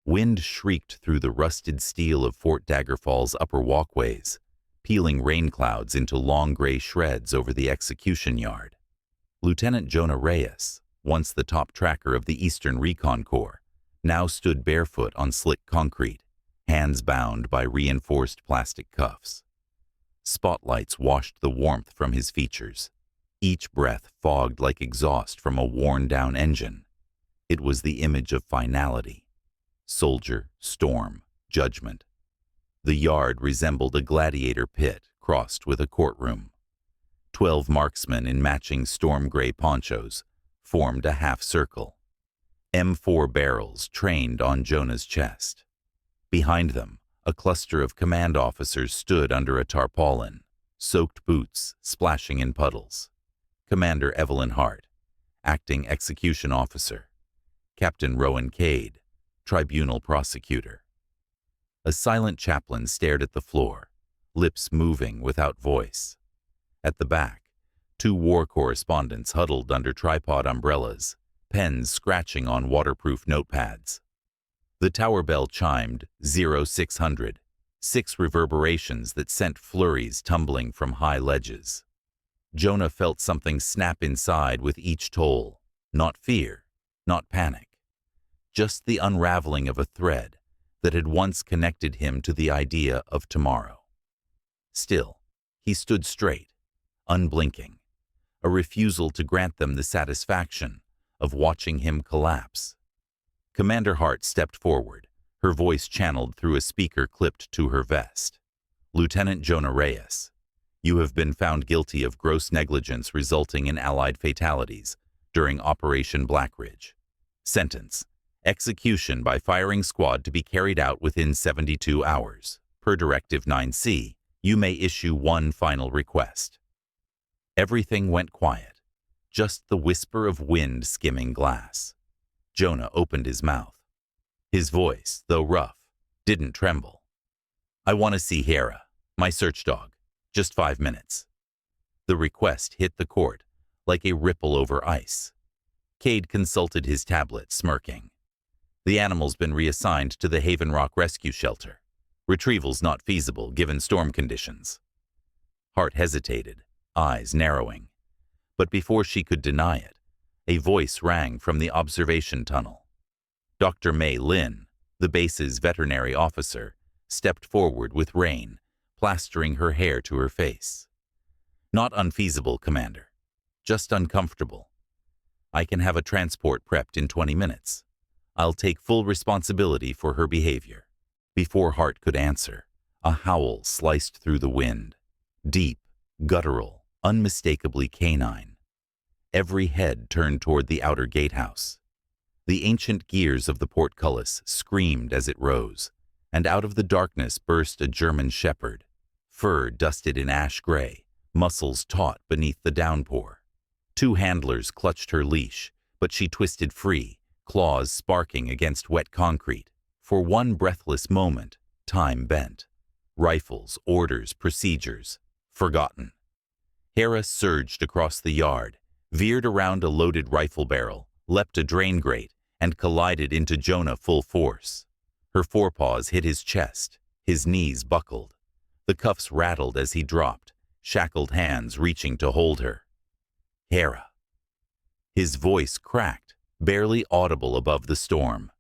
Wind shrieked through the rusted steel of Fort Daggerfall's upper walkways, peeling rain clouds into long gray shreds over the execution yard. Lieutenant Jonah Reyes, once the top tracker of the Eastern Recon Corps, now stood barefoot on slick concrete, hands bound by reinforced plastic cuffs. Spotlights washed the warmth from his features, each breath fogged like exhaust from a worn-down engine. It was the image of finality. Soldier, storm, judgment. The yard resembled a gladiator pit crossed with a courtroom. 12 marksmen in matching storm gray ponchos formed a half circle. M4 barrels trained on Jonah's chest. Behind them, a cluster of command officers stood under a tarpaulin, soaked boots splashing in puddles. Commander Evelyn Hart, acting execution officer. Captain Rowan Cade, tribunal prosecutor. A silent chaplain stared at the floor, lips moving without voice. At the back, 2 war correspondents huddled under tripod umbrellas, pens scratching on waterproof notepads. The tower bell chimed 0600, 6 reverberations that sent flurries tumbling from high ledges. Jonah felt something snap inside with each toll, not fear, not panic, just the unraveling of a thread that had once connected him to the idea of tomorrow. Still, he stood straight, unblinking, a refusal to grant them the satisfaction of watching him collapse. Commander Hart stepped forward, her voice channeled through a speaker clipped to her vest. Lieutenant Jonah Reyes, you have been found guilty of gross negligence resulting in Allied fatalities during Operation Blackridge. Sentence: execution by firing squad to be carried out within 72 hours. Per Directive 9C, you may issue one final request. Everything went quiet, just the whisper of wind skimming glass. Jonah opened his mouth. His voice, though rough, didn't tremble. I want to see Hera, my search dog. Just 5 minutes. The request hit the court like a ripple over ice. Cade consulted his tablet, smirking. The animal's been reassigned to the Haven Rock Rescue Shelter. Retrieval's not feasible given storm conditions. Hart hesitated, eyes narrowing. But before she could deny it, a voice rang from the observation tunnel. Dr. May Lin, the base's veterinary officer, stepped forward with rain, plastering her hair to her face. Not unfeasible, Commander. Just uncomfortable. I can have a transport prepped in 20 minutes. I'll take full responsibility for her behavior. Before Hart could answer, a howl sliced through the wind. Deep, guttural, unmistakably canine. Every head turned toward the outer gatehouse. The ancient gears of the portcullis screamed as it rose, and out of the darkness burst a German shepherd, fur dusted in ash gray, muscles taut beneath the downpour. 2 handlers clutched her leash, but she twisted free, claws sparking against wet concrete. For one breathless moment, time bent. Rifles, orders, procedures, forgotten. Hera surged across the yard, veered around a loaded rifle barrel, leapt a drain grate, and collided into Jonah full force. Her forepaws hit his chest, his knees buckled. The cuffs rattled as he dropped, shackled hands reaching to hold her. Hera. His voice cracked, barely audible above the storm.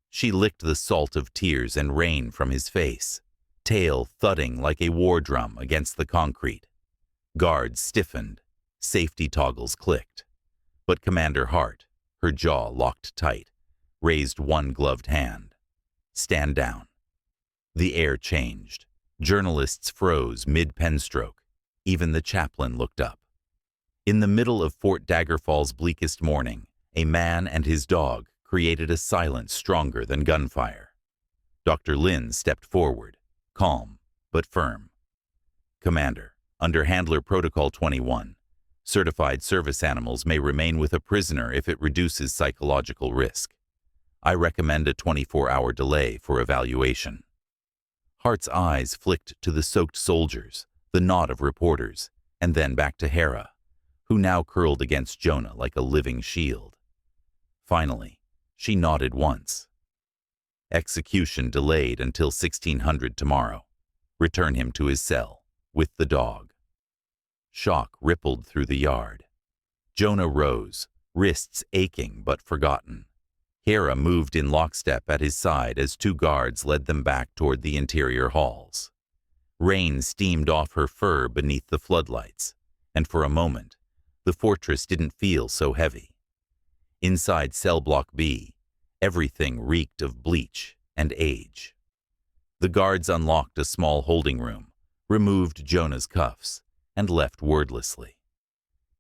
She licked the salt of tears and rain from his face, tail thudding like a war drum against the concrete. Guards stiffened, safety toggles clicked. But Commander Hart, her jaw locked tight, raised one gloved hand. Stand down. The air changed. Journalists froze mid-penstroke. Even the chaplain looked up. In the middle of Fort Daggerfall's bleakest morning, a man and his dog created a silence stronger than gunfire. Dr. Lin stepped forward, calm but firm. Commander, under Handler Protocol 21, certified service animals may remain with a prisoner if it reduces psychological risk. I recommend a 24-hour delay for evaluation. Hart's eyes flicked to the soaked soldiers, the knot of reporters, and then back to Hera, who now curled against Jonah like a living shield. Finally, she nodded once. Execution delayed until 1600 tomorrow. Return him to his cell, with the dog. Shock rippled through the yard. Jonah rose, wrists aching but forgotten. Hera moved in lockstep at his side as two guards led them back toward the interior halls. Rain steamed off her fur beneath the floodlights, and for a moment, the fortress didn't feel so heavy. Inside Cell Block B, everything reeked of bleach and age. The guards unlocked a small holding room, removed Jonah's cuffs, and left wordlessly.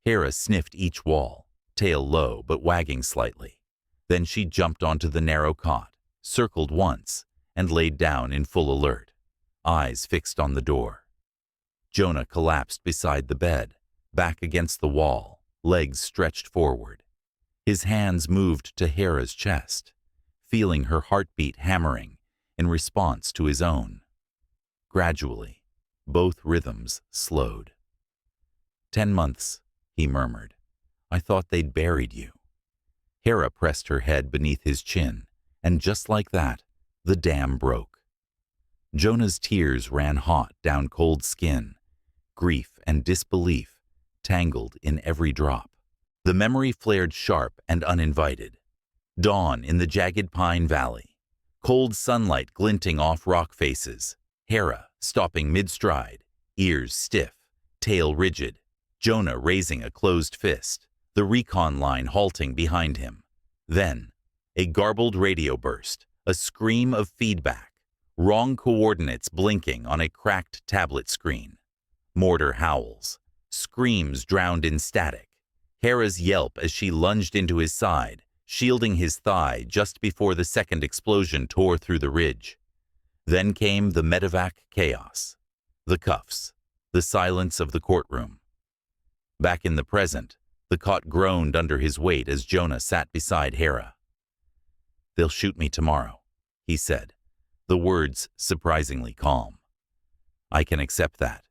Hera sniffed each wall, tail low but wagging slightly. Then she jumped onto the narrow cot, circled once, and laid down in full alert, eyes fixed on the door. Jonah collapsed beside the bed, back against the wall, legs stretched forward. His hands moved to Hera's chest, feeling her heartbeat hammering in response to his own. Gradually, both rhythms slowed. 10 months, he murmured. I thought they'd buried you. Hera pressed her head beneath his chin, and just like that, the dam broke. Jonah's tears ran hot down cold skin, grief and disbelief tangled in every drop. The memory flared sharp and uninvited. Dawn in the jagged pine valley, cold sunlight glinting off rock faces, Hera stopping mid-stride, ears stiff, tail rigid, Jonah raising a closed fist, the recon line halting behind him. Then, a garbled radio burst, a scream of feedback, wrong coordinates blinking on a cracked tablet screen. Mortar howls, screams drowned in static. Hera's yelp as she lunged into his side, shielding his thigh just before the second explosion tore through the ridge. Then came the medevac chaos, the cuffs, the silence of the courtroom. Back in the present, the cot groaned under his weight as Jonah sat beside Hera. They'll shoot me tomorrow, he said, the words surprisingly calm. I can accept that,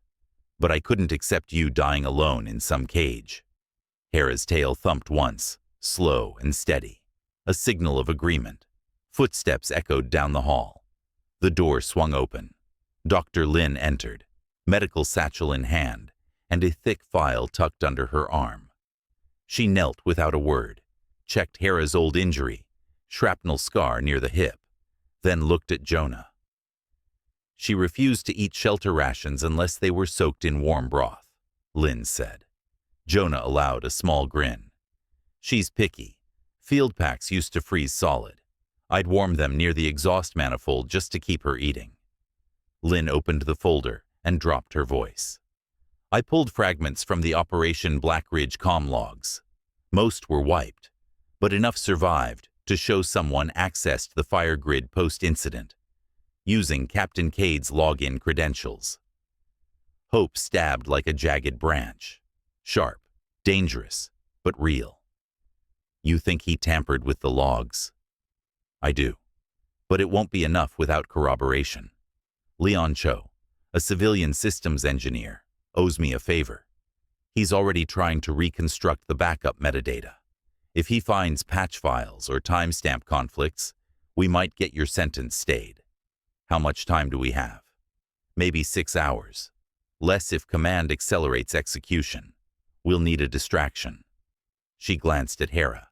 but I couldn't accept you dying alone in some cage. Hera's tail thumped once, slow and steady, a signal of agreement. Footsteps echoed down the hall. The door swung open. Dr. Lin entered, medical satchel in hand, and a thick file tucked under her arm. She knelt without a word, checked Hera's old injury, shrapnel scar near the hip, then looked at Jonah. She refused to eat shelter rations unless they were soaked in warm broth, Lin said. Jonah allowed a small grin. She's picky. Field packs used to freeze solid. I'd warm them near the exhaust manifold just to keep her eating. Lin opened the folder and dropped her voice. I pulled fragments from the Operation Black Ridge comm logs. Most were wiped, but enough survived to show someone accessed the fire grid post-incident, using Captain Cade's login credentials. Hope stabbed like a jagged branch. Sharp, dangerous, but real. You think he tampered with the logs? I do, but it won't be enough without corroboration. Leon Cho, a civilian systems engineer, owes me a favor. He's already trying to reconstruct the backup metadata. If he finds patch files or timestamp conflicts, we might get your sentence stayed. How much time do we have? Maybe 6 hours. Less if command accelerates execution. We'll need a distraction. She glanced at Hera.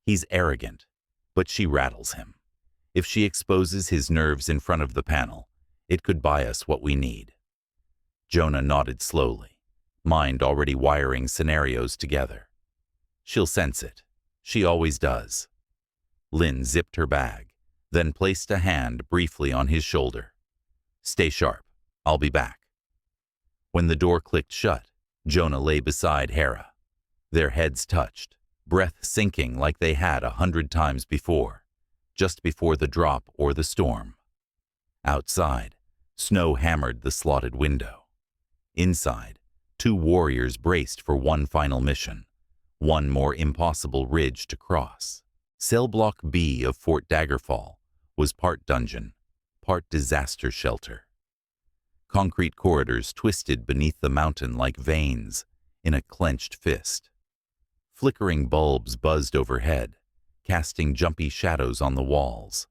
He's arrogant, but she rattles him. If she exposes his nerves in front of the panel, it could buy us what we need. Jonah nodded slowly, mind already wiring scenarios together. She'll sense it. She always does. Lin zipped her bag, then placed a hand briefly on his shoulder. Stay sharp. I'll be back. When the door clicked shut, Jonah lay beside Hera. Their heads touched, breath sinking like they had 100 times before, just before the drop or the storm. Outside, snow hammered the slotted window. Inside, 2 warriors braced for one final mission, one more impossible ridge to cross. Cell Block B of Fort Daggerfall was part dungeon, part disaster shelter. Concrete corridors twisted beneath the mountain like veins in a clenched fist. Flickering bulbs buzzed overhead, casting jumpy shadows on the walls.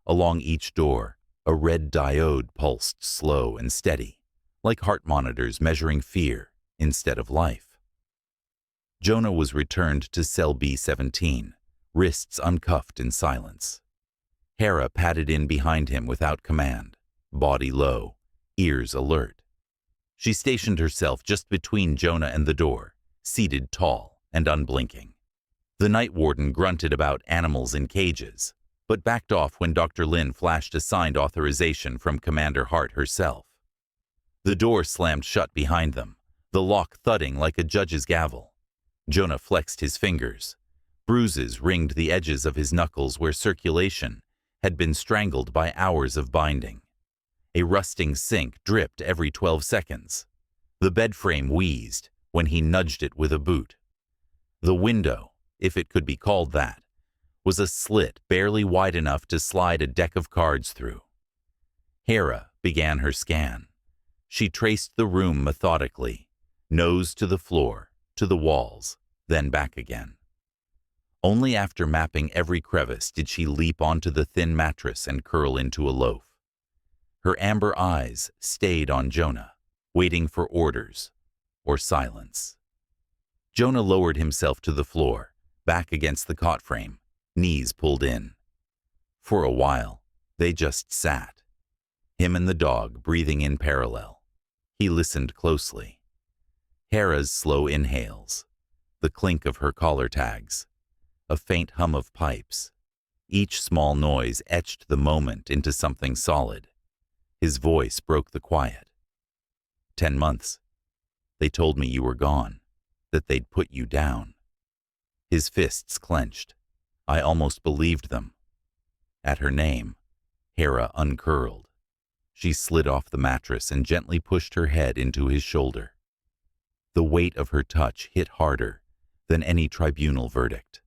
Along each door, a red diode pulsed slow and steady, like heart monitors measuring fear instead of life. Jonah was returned to cell B-17, wrists uncuffed in silence. Hera padded in behind him without command, body low, ears alert. She stationed herself just between Jonah and the door, seated tall and unblinking. The night warden grunted about animals in cages, but backed off when Dr. Lin flashed a signed authorization from Commander Hart herself. The door slammed shut behind them, the lock thudding like a judge's gavel. Jonah flexed his fingers. Bruises ringed the edges of his knuckles where circulation had been strangled by hours of binding. A rusting sink dripped every 12 seconds. The bed frame wheezed when he nudged it with a boot. The window, if it could be called that, was a slit barely wide enough to slide a deck of cards through. Hera began her scan. She traced the room methodically, nose to the floor, to the walls, then back again. Only after mapping every crevice did she leap onto the thin mattress and curl into a loaf. Her amber eyes stayed on Jonah, waiting for orders or silence. Jonah lowered himself to the floor, back against the cot frame, knees pulled in. For a while, they just sat, him and the dog breathing in parallel. He listened closely. Hera's slow inhales, the clink of her collar tags, a faint hum of pipes. Each small noise etched the moment into something solid. His voice broke the quiet. 10 months. They told me you were gone, that they'd put you down. His fists clenched. I almost believed them. At her name, Hera uncurled. She slid off the mattress and gently pushed her head into his shoulder. The weight of her touch hit harder than any tribunal verdict.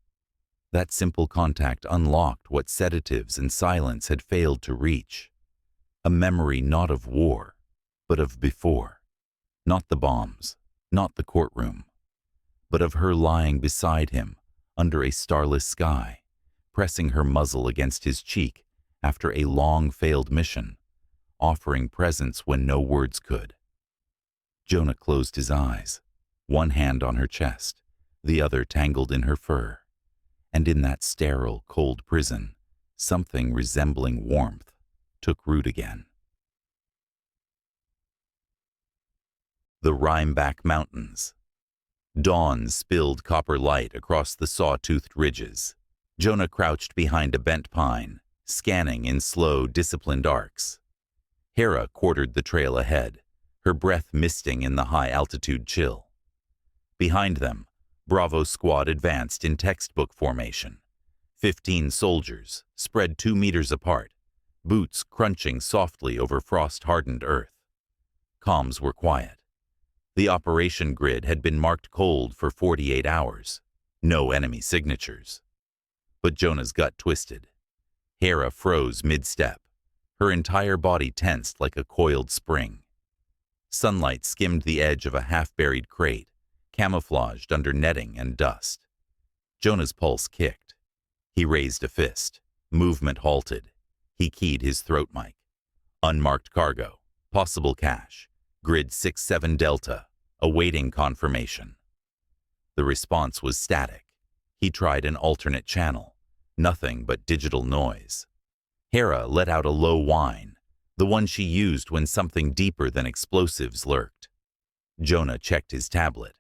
That simple contact unlocked what sedatives and silence had failed to reach. A memory not of war, but of before. Not the bombs, not the courtroom, but of her lying beside him under a starless sky, pressing her muzzle against his cheek after a long failed mission, offering presence when no words could. Jonah closed his eyes, one hand on her chest, the other tangled in her fur. And in that sterile, cold prison, something resembling warmth took root again. The Rhinebeck Mountains. Dawn spilled copper light across the saw-toothed ridges. Jonah crouched behind a bent pine, scanning in slow, disciplined arcs. Hera quartered the trail ahead, her breath misting in the high-altitude chill. Behind them, Bravo Squad advanced in textbook formation. 15 soldiers, spread 2 meters apart, boots crunching softly over frost-hardened earth. Comms were quiet. The operation grid had been marked cold for 48 hours. No enemy signatures. But Jonah's gut twisted. Hera froze mid-step, her entire body tensed like a coiled spring. Sunlight skimmed the edge of a half-buried crate, camouflaged under netting and dust. Jonah's pulse kicked. He raised a fist. Movement halted. He keyed his throat mic. Unmarked cargo. Possible cache. Grid 67 Delta. Awaiting confirmation. The response was static. He tried an alternate channel. Nothing but digital noise. Hera let out a low whine, the one she used when something deeper than explosives lurked. Jonah checked his tablet.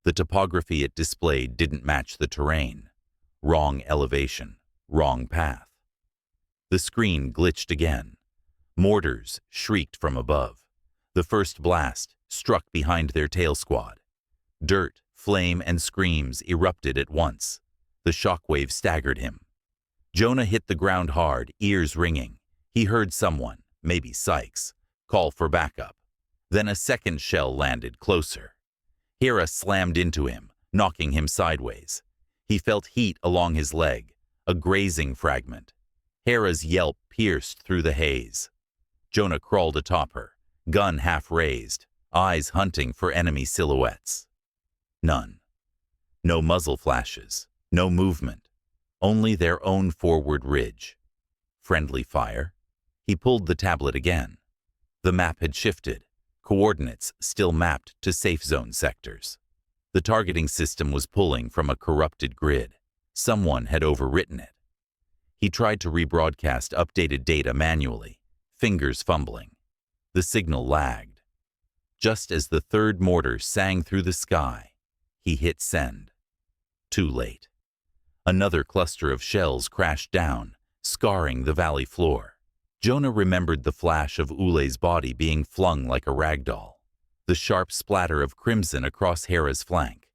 The topography it displayed didn't match the terrain. Wrong elevation, wrong path. The screen glitched again. Mortars shrieked from above. The first blast struck behind their tail squad. Dirt, flame, and screams erupted at once. The shockwave staggered him. Jonah hit the ground hard, ears ringing. He heard someone, maybe Sykes, call for backup. Then a second shell landed closer. Hera slammed into him, knocking him sideways. He felt heat along his leg, a grazing fragment. Hera's yelp pierced through the haze. Jonah crawled atop her, gun half raised, eyes hunting for enemy silhouettes. None. No muzzle flashes, no movement, only their own forward ridge. Friendly fire. He pulled the tablet again. The map had shifted, coordinates still mapped to safe zone sectors. The targeting system was pulling from a corrupted grid. Someone had overwritten it. He tried to rebroadcast updated data manually, fingers fumbling. The signal lagged. Just as the third mortar sang through the sky, he hit send. Too late. Another cluster of shells crashed down, scarring the valley floor. Jonah remembered the flash of Ule's body being flung like a ragdoll, the sharp splatter of crimson across Hera's flank,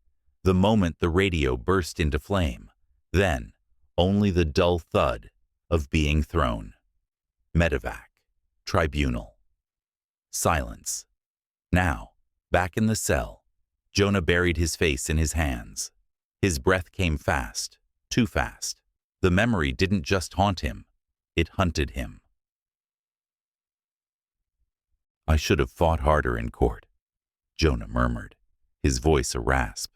the moment the radio burst into flame, then only the dull thud of being thrown. Medevac. Tribunal. Silence. Now, back in the cell, Jonah buried his face in his hands. His breath came fast, too fast. The memory didn't just haunt him, it hunted him. I should have fought harder in court, Jonah murmured, his voice a rasp.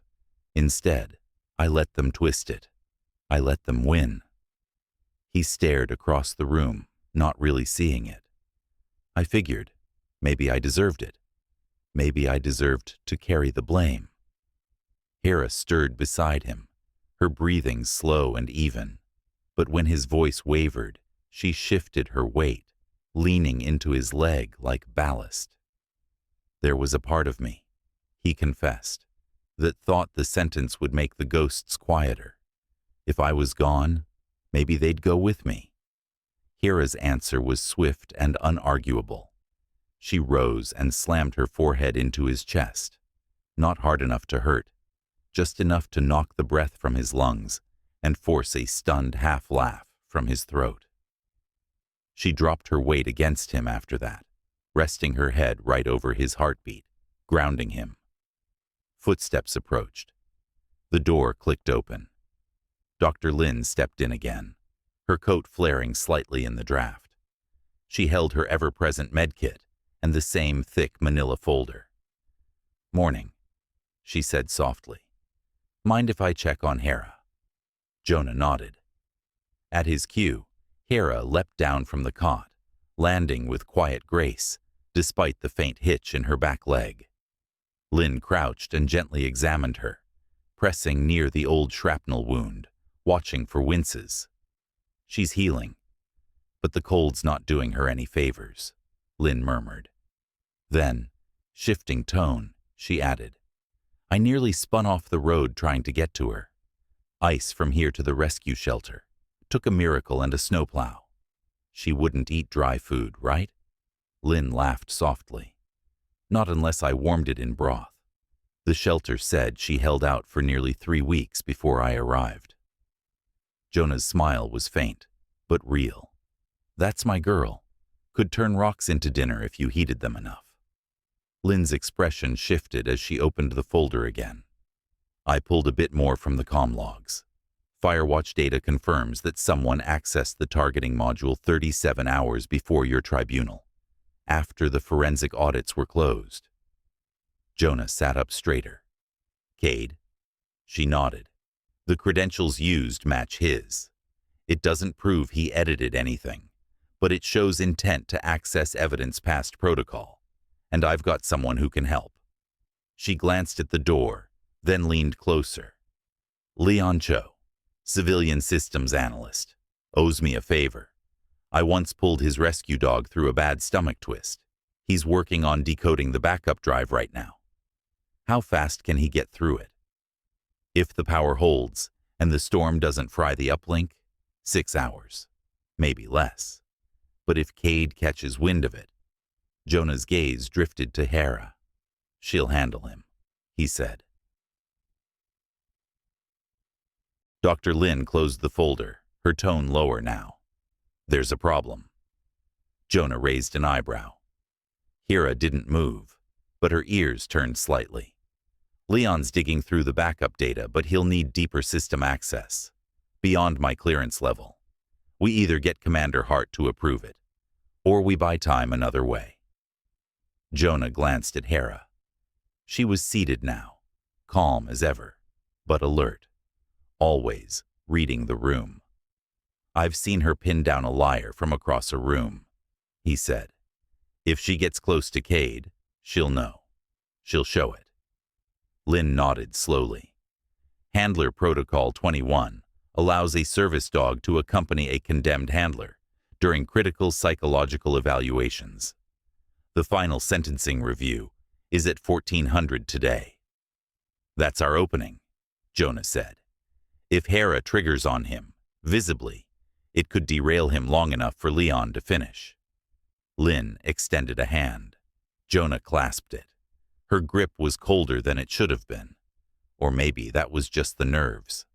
Instead, I let them twist it. I let them win. He stared across the room, not really seeing it. I figured, maybe I deserved it. Maybe I deserved to carry the blame. Hera stirred beside him, her breathing slow and even. But when his voice wavered, she shifted her weight, leaning into his leg like ballast. There was a part of me, he confessed, that thought the sentence would make the ghosts quieter. If I was gone, maybe they'd go with me. Hera's answer was swift and unarguable. She rose and slammed her forehead into his chest, not hard enough to hurt, just enough to knock the breath from his lungs and force a stunned half-laugh from his throat. She dropped her weight against him after that, resting her head right over his heartbeat, grounding him. Footsteps approached. The door clicked open. Dr. Lin stepped in again, her coat flaring slightly in the draft. She held her ever-present medkit and the same thick manila folder. "Morning," she said softly. "Mind if I check on Hera?" Jonah nodded. At his cue, Hera leapt down from the cot, landing with quiet grace, despite the faint hitch in her back leg. Lin crouched and gently examined her, pressing near the old shrapnel wound, watching for winces. "She's healing, but the cold's not doing her any favors," Lin murmured. Then, shifting tone, she added, "I nearly spun off the road trying to get to her. Ice from here to the rescue shelter. Took a miracle and a snowplow. She wouldn't eat dry food, right?" Lin laughed softly. "Not unless I warmed it in broth. The shelter said she held out for nearly 3 weeks before I arrived." Jonah's smile was faint, but real. "That's my girl. Could turn rocks into dinner if you heated them enough." Lin's expression shifted as she opened the folder again. "I pulled a bit more from the comm logs. Firewatch data confirms that someone accessed the targeting module 37 hours before your tribunal, after the forensic audits were closed." Jonah sat up straighter. "Cade?" She nodded. "The credentials used match his. It doesn't prove he edited anything, but it shows intent to access evidence past protocol, and I've got someone who can help." She glanced at the door, then leaned closer. "Leon Cho, civilian systems analyst, owes me a favor. I once pulled his rescue dog through a bad stomach twist. He's working on decoding the backup drive right now. How fast can he get through it? If the power holds and the storm doesn't fry the uplink, 6 hours, maybe less. But if Cade catches wind of it..." Jonah's gaze drifted to Hera. "She'll handle him," he said. Dr. Lin closed the folder, her tone lower now. "There's a problem." Jonah raised an eyebrow. Hera didn't move, but her ears turned slightly. "Leon's digging through the backup data, but he'll need deeper system access, beyond my clearance level. We either get Commander Hart to approve it, or we buy time another way." Jonah glanced at Hera. She was seated now, calm as ever, but alert, always reading the room. I've seen her pin down a liar from across a room, he said. If she gets close to Cade, she'll know. She'll show it. Lynn nodded slowly. Handler Protocol 21 allows a service dog to accompany a condemned handler during critical psychological evaluations. The final sentencing review is at 1400 today. That's our opening, Jonah said. If Hera triggers on him, visibly, it could derail him long enough for Leon to finish. Lynn extended a hand. Jonah clasped it. Her grip was colder than it should have been. Or maybe that was just the nerves.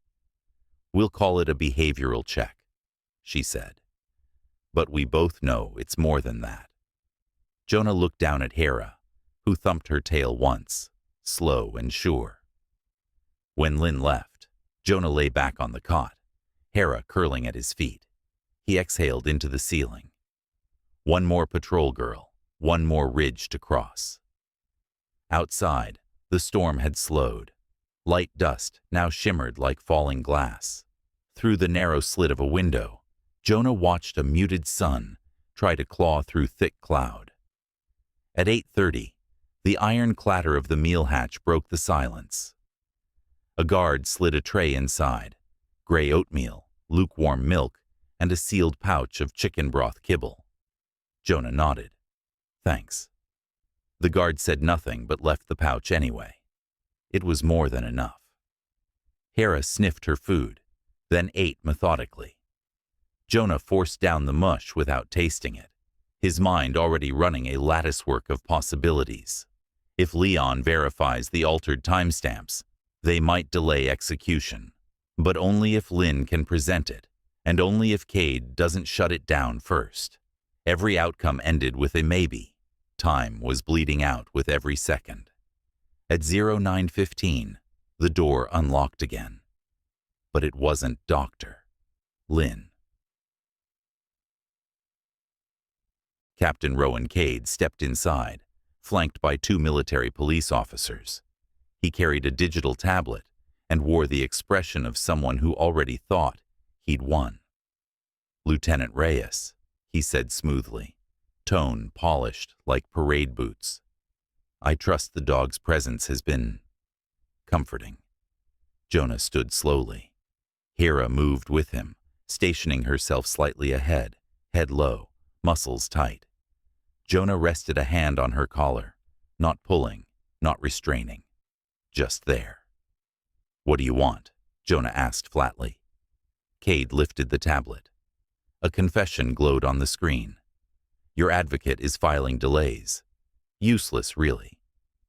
We'll call it a behavioral check, she said. But we both know it's more than that. Jonah looked down at Hera, who thumped her tail once, slow and sure. When Lynn left, Jonah lay back on the cot, Hera curling at his feet. He exhaled into the ceiling. One more patrol girl, one more ridge to cross. Outside, the storm had slowed. Light dust now shimmered like falling glass. Through the narrow slit of a window, Jonah watched a muted sun try to claw through thick cloud. At 8:30, the iron clatter of the meal hatch broke the silence. A guard slid a tray inside, gray oatmeal, lukewarm milk, and a sealed pouch of chicken broth kibble. Jonah nodded. Thanks. The guard said nothing but left the pouch anyway. It was more than enough. Hera sniffed her food, then ate methodically. Jonah forced down the mush without tasting it, his mind already running a latticework of possibilities. If Leon verifies the altered timestamps, they might delay execution, but only if Lynn can present it, and only if Cade doesn't shut it down first. Every outcome ended with a maybe. Time was bleeding out with every second. At 09:15, the door unlocked again. But it wasn't Dr. Lynn. Captain Rowan Cade stepped inside, flanked by 2 military police officers. He carried a digital tablet and wore the expression of someone who already thought he'd won. Lieutenant Reyes, he said smoothly, tone polished like parade boots. I trust the dog's presence has been comforting. Jonah stood slowly. Hera moved with him, stationing herself slightly ahead, head low, muscles tight. Jonah rested a hand on her collar, not pulling, not restraining, just there. What do you want? Jonah asked flatly. Cade lifted the tablet. A confession glowed on the screen. Your advocate is filing delays. Useless, really.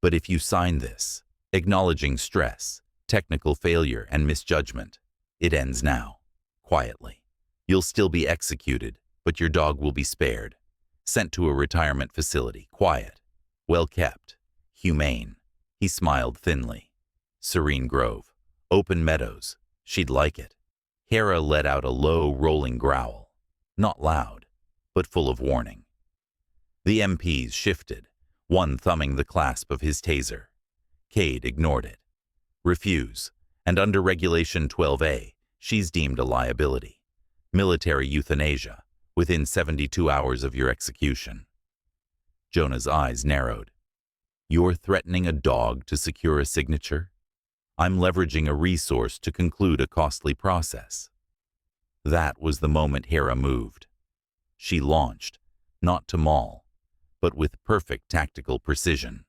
But if you sign this, acknowledging stress, technical failure, and misjudgment, it ends now, quietly. You'll still be executed, but your dog will be spared. Sent to a retirement facility, quiet, well kept, humane. He smiled thinly. Serene Grove, open meadows, she'd like it. Hera let out a low, rolling growl, not loud, but full of warning. The MPs shifted, one thumbing the clasp of his taser. Cade ignored it. Refuse, and under Regulation 12A, she's deemed a liability. Military euthanasia, within 72 hours of your execution. Jonah's eyes narrowed. You're threatening a dog to secure a signature? I'm leveraging a resource to conclude a costly process. That was the moment Hera moved. She launched, not to maul, but with perfect tactical precision.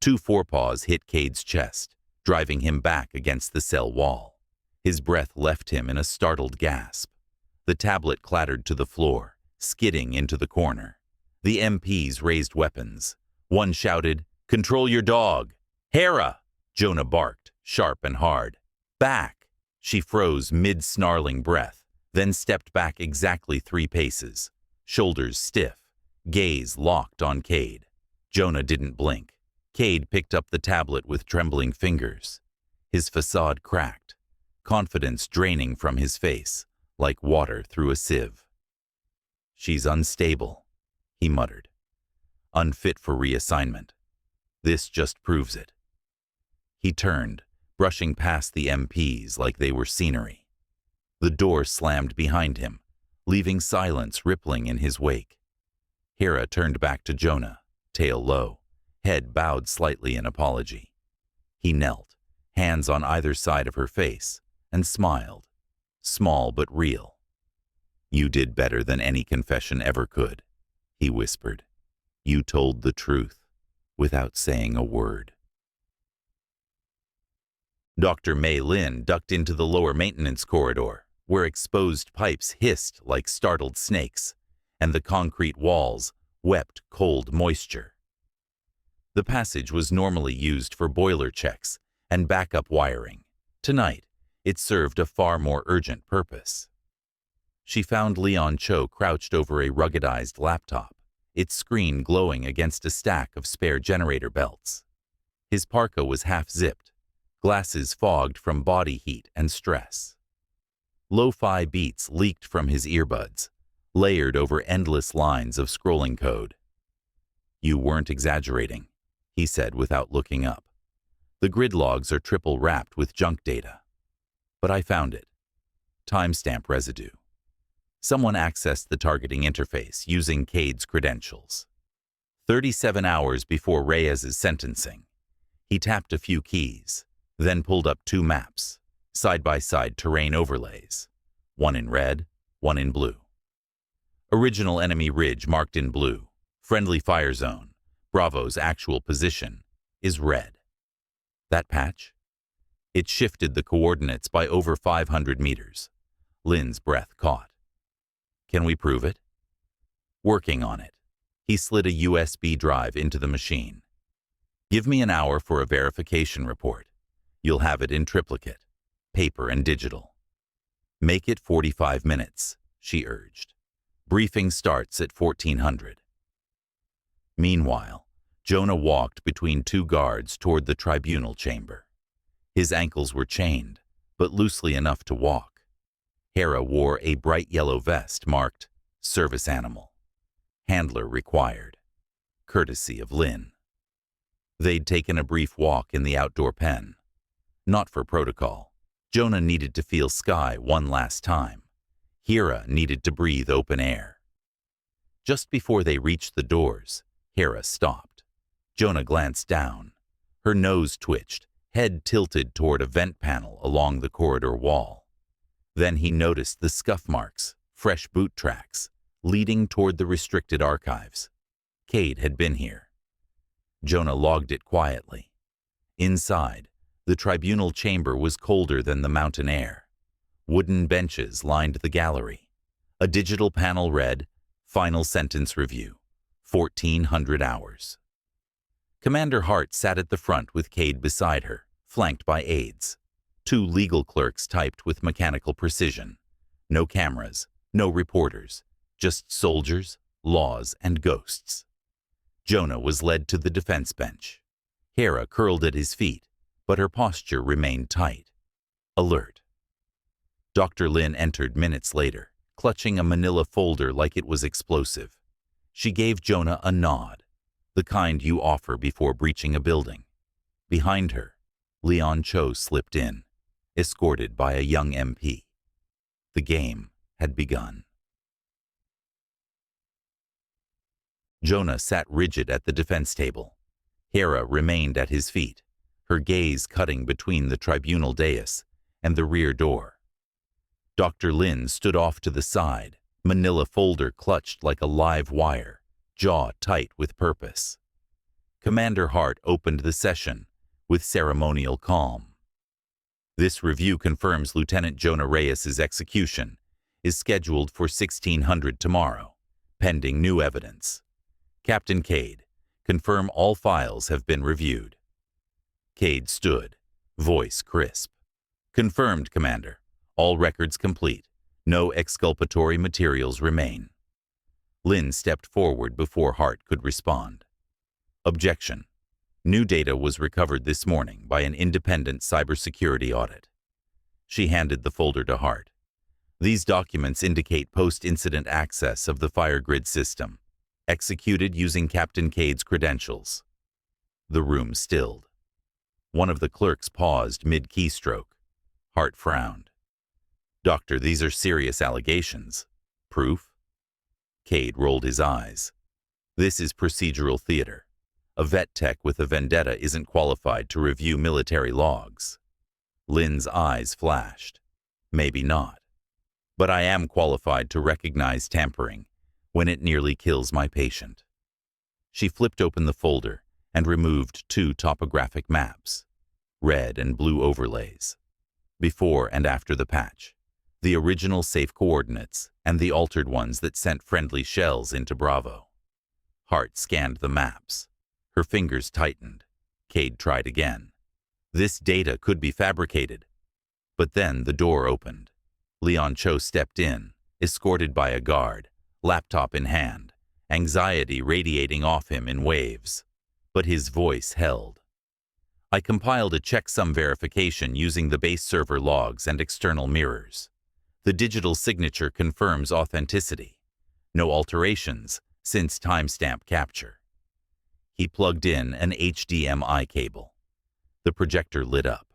2 forepaws hit Cade's chest, driving him back against the cell wall. His breath left him in a startled gasp. The tablet clattered to the floor, skidding into the corner. The MPs raised weapons. One shouted, "Control your dog!" "Hera!" Jonah barked, sharp and hard. "Back!" She froze mid-snarling breath, then stepped back exactly 3 paces, shoulders stiff, gaze locked on Cade. Jonah didn't blink. Cade picked up the tablet with trembling fingers. His facade cracked, confidence draining from his face, like water through a sieve. She's unstable, he muttered. Unfit for reassignment. This just proves it. He turned, brushing past the MPs like they were scenery. The door slammed behind him, leaving silence rippling in his wake. Hera turned back to Jonah, tail low, head bowed slightly in apology. He knelt, hands on either side of her face, and smiled, small but real. "You did better than any confession ever could," he whispered. "You told the truth, without saying a word." Dr. Mei Lin ducked into the lower maintenance corridor, where exposed pipes hissed like startled snakes, and the concrete walls wept cold moisture. The passage was normally used for boiler checks and backup wiring. Tonight, it served a far more urgent purpose. She found Leon Cho crouched over a ruggedized laptop, its screen glowing against a stack of spare generator belts. His parka was half-zipped, glasses fogged from body heat and stress. Lo-fi beats leaked from his earbuds, layered over endless lines of scrolling code. "You weren't exaggerating," he said without looking up. "The grid logs are triple-wrapped with junk data. But I found it. Timestamp residue. Someone accessed the targeting interface using Cade's credentials. 37 hours before Reyes's sentencing. He tapped a few keys, then pulled up 2 maps, side-by-side terrain overlays, one in red, one in blue. Original enemy ridge marked in blue, friendly fire zone, Bravo's actual position, is red. That patch? It shifted the coordinates by over 500 meters. Lin's breath caught. "Can we prove it?" "Working on it." He slid a USB drive into the machine. "Give me an hour for a verification report. You'll have it in triplicate, paper and digital." "Make it 45 minutes, she urged. "Briefing starts at 1400. Meanwhile, Jonah walked between 2 guards toward the tribunal chamber. His ankles were chained, but loosely enough to walk. Hera wore a bright yellow vest marked "Service Animal." Handler required. Courtesy of Lin. They'd taken a brief walk in the outdoor pen. Not for protocol. Jonah needed to feel sky one last time. Hera needed to breathe open air. Just before they reached the doors, Hera stopped. Jonah glanced down. Her nose twitched, head tilted toward a vent panel along the corridor wall. Then he noticed the scuff marks, fresh boot tracks, leading toward the restricted archives. Cade had been here. Jonah logged it quietly. Inside, the tribunal chamber was colder than the mountain air. Wooden benches lined the gallery. A digital panel read, "Final Sentence Review, 1400 hours." Commander Hart sat at the front with Cade beside her, flanked by aides. 2 legal clerks typed with mechanical precision. No cameras, no reporters, just soldiers, laws, and ghosts. Jonah was led to the defense bench. Hera curled at his feet, but her posture remained tight, alert. Dr. Lin entered minutes later, clutching a manila folder like it was explosive. She gave Jonah a nod, the kind you offer before breaching a building. Behind her, Leon Cho slipped in, escorted by a young MP. The game had begun. Jonah sat rigid at the defense table. Hera remained at his feet, her gaze cutting between the tribunal dais and the rear door. Dr. Lin stood off to the side, manila folder clutched like a live wire, jaw tight with purpose. Commander Hart opened the session with ceremonial calm. "This review confirms Lieutenant Jonah Reyes's execution is scheduled for 1600 tomorrow, pending new evidence. Captain Cade, confirm all files have been reviewed." Cade stood, voice crisp. "Confirmed, Commander. All records complete. No exculpatory materials remain." Lin stepped forward before Hart could respond. "Objection. New data was recovered this morning by an independent cybersecurity audit." She handed the folder to Hart. "These documents indicate post-incident access of the fire grid system, executed using Captain Cade's credentials." The room stilled. One of the clerks paused mid-keystroke. Hart frowned. Doctor, these are serious allegations. Proof? Cade rolled his eyes. This is procedural theater. A vet tech with a vendetta isn't qualified to review military logs. Lynn's eyes flashed. Maybe not. But I am qualified to recognize tampering when it nearly kills my patient. She flipped open the folder and removed 2 topographic maps, red and blue overlays, before and after the patch, the original safe coordinates and the altered ones that sent friendly shells into Bravo. Hart scanned the maps. Her fingers tightened. Cade tried again. This data could be fabricated. But then the door opened. Leon Cho stepped in, escorted by a guard, laptop in hand, anxiety radiating off him in waves. But his voice held. I compiled a checksum verification using the base server logs and external mirrors. The digital signature confirms authenticity. No alterations since timestamp capture. He plugged in an HDMI cable. The projector lit up.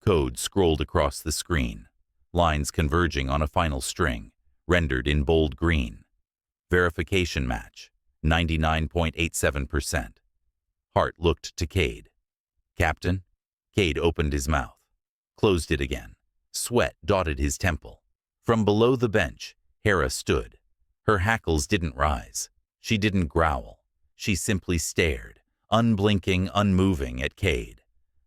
Code scrolled across the screen, lines converging on a final string, rendered in bold green. Verification match, 99.87%. Hart looked to Cade. Captain? Cade opened his mouth, closed it again. Sweat dotted his temple. From below the bench, Hera stood. Her hackles didn't rise. She didn't growl. She simply stared, unblinking, unmoving at Cade.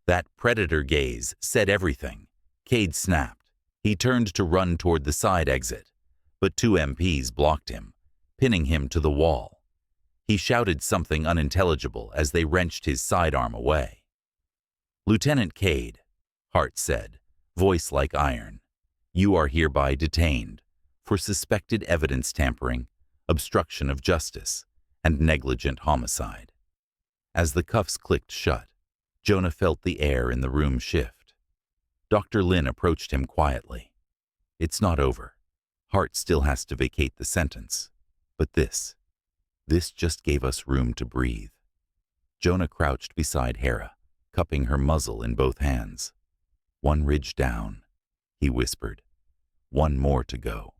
That predator gaze said everything. Cade snapped. He turned to run toward the side exit, but 2 MPs blocked him, pinning him to the wall. He shouted something unintelligible as they wrenched his sidearm away. Lieutenant Cade, Hart said, voice like iron, you are hereby detained for suspected evidence tampering, obstruction of justice, and negligent homicide. As the cuffs clicked shut, Jonah felt the air in the room shift. Dr. Lin approached him quietly. It's not over. Hart still has to vacate the sentence. But this just gave us room to breathe. Jonah crouched beside Hera, cupping her muzzle in both hands. One ridge down, he whispered. One more to go.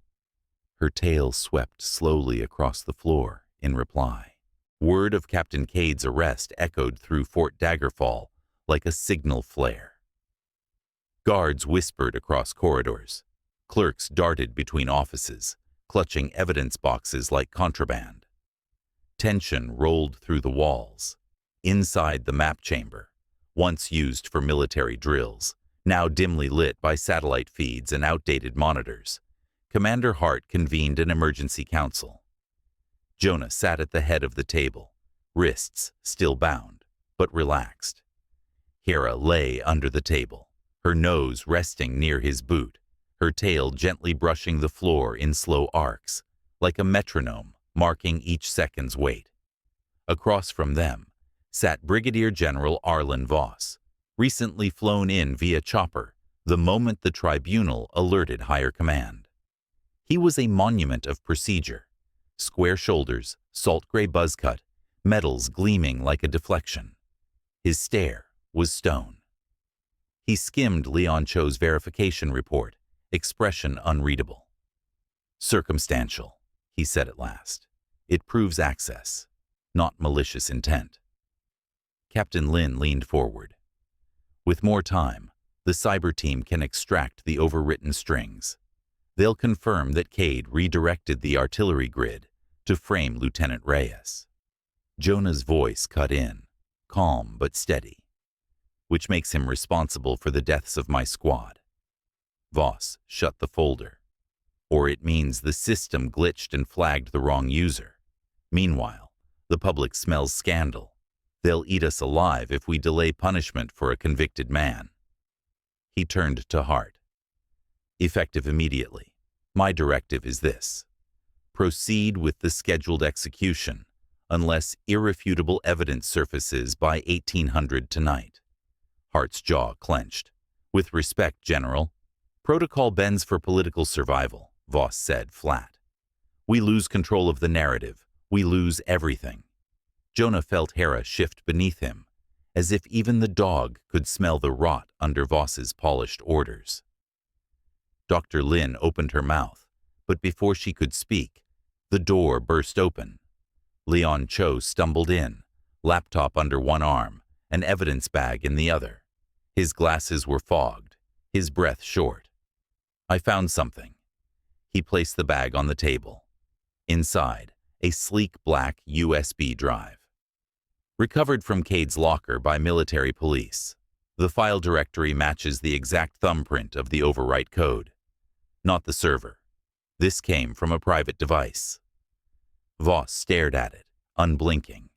Her tail swept slowly across the floor in reply. Word of Captain Cade's arrest echoed through Fort Daggerfall like a signal flare. Guards whispered across corridors. Clerks darted between offices, clutching evidence boxes like contraband. Tension rolled through the walls. Inside the map chamber, once used for military drills, now dimly lit by satellite feeds and outdated monitors, Commander Hart convened an emergency council. Jonah sat at the head of the table, wrists still bound, but relaxed. Hera lay under the table, her nose resting near his boot, her tail gently brushing the floor in slow arcs, like a metronome marking each second's weight. Across from them sat Brigadier General Arlen Voss, recently flown in via chopper the moment the tribunal alerted higher command. He was a monument of procedure. Square shoulders, salt gray buzz cut, medals gleaming like a deflection. His stare was stone. He skimmed Leon Cho's verification report, expression unreadable. Circumstantial, he said at last. It proves access, not malicious intent. Captain Lin leaned forward. With more time, the cyber team can extract the overwritten strings. They'll confirm that Cade redirected the artillery grid to frame Lieutenant Reyes. Jonah's voice cut in, calm but steady, which makes him responsible for the deaths of my squad. Voss shut the folder. Or it means the system glitched and flagged the wrong user. Meanwhile, the public smells scandal. They'll eat us alive if we delay punishment for a convicted man. He turned to Hart. Effective immediately. My directive is this. Proceed with the scheduled execution, unless irrefutable evidence surfaces by 1800 tonight. Hart's jaw clenched. With respect, General. Protocol bends for political survival, Voss said flat. We lose control of the narrative. We lose everything. Jonah felt Hera shift beneath him, as if even the dog could smell the rot under Voss's polished orders. Dr. Lin opened her mouth, but before she could speak, the door burst open. Leon Cho stumbled in, laptop under one arm, an evidence bag in the other. His glasses were fogged, his breath short. "I found something." He placed the bag on the table. Inside, a sleek black USB drive. Recovered from Cade's locker by military police. The file directory matches the exact thumbprint of the overwrite code. Not the server. This came from a private device. Voss stared at it, unblinking.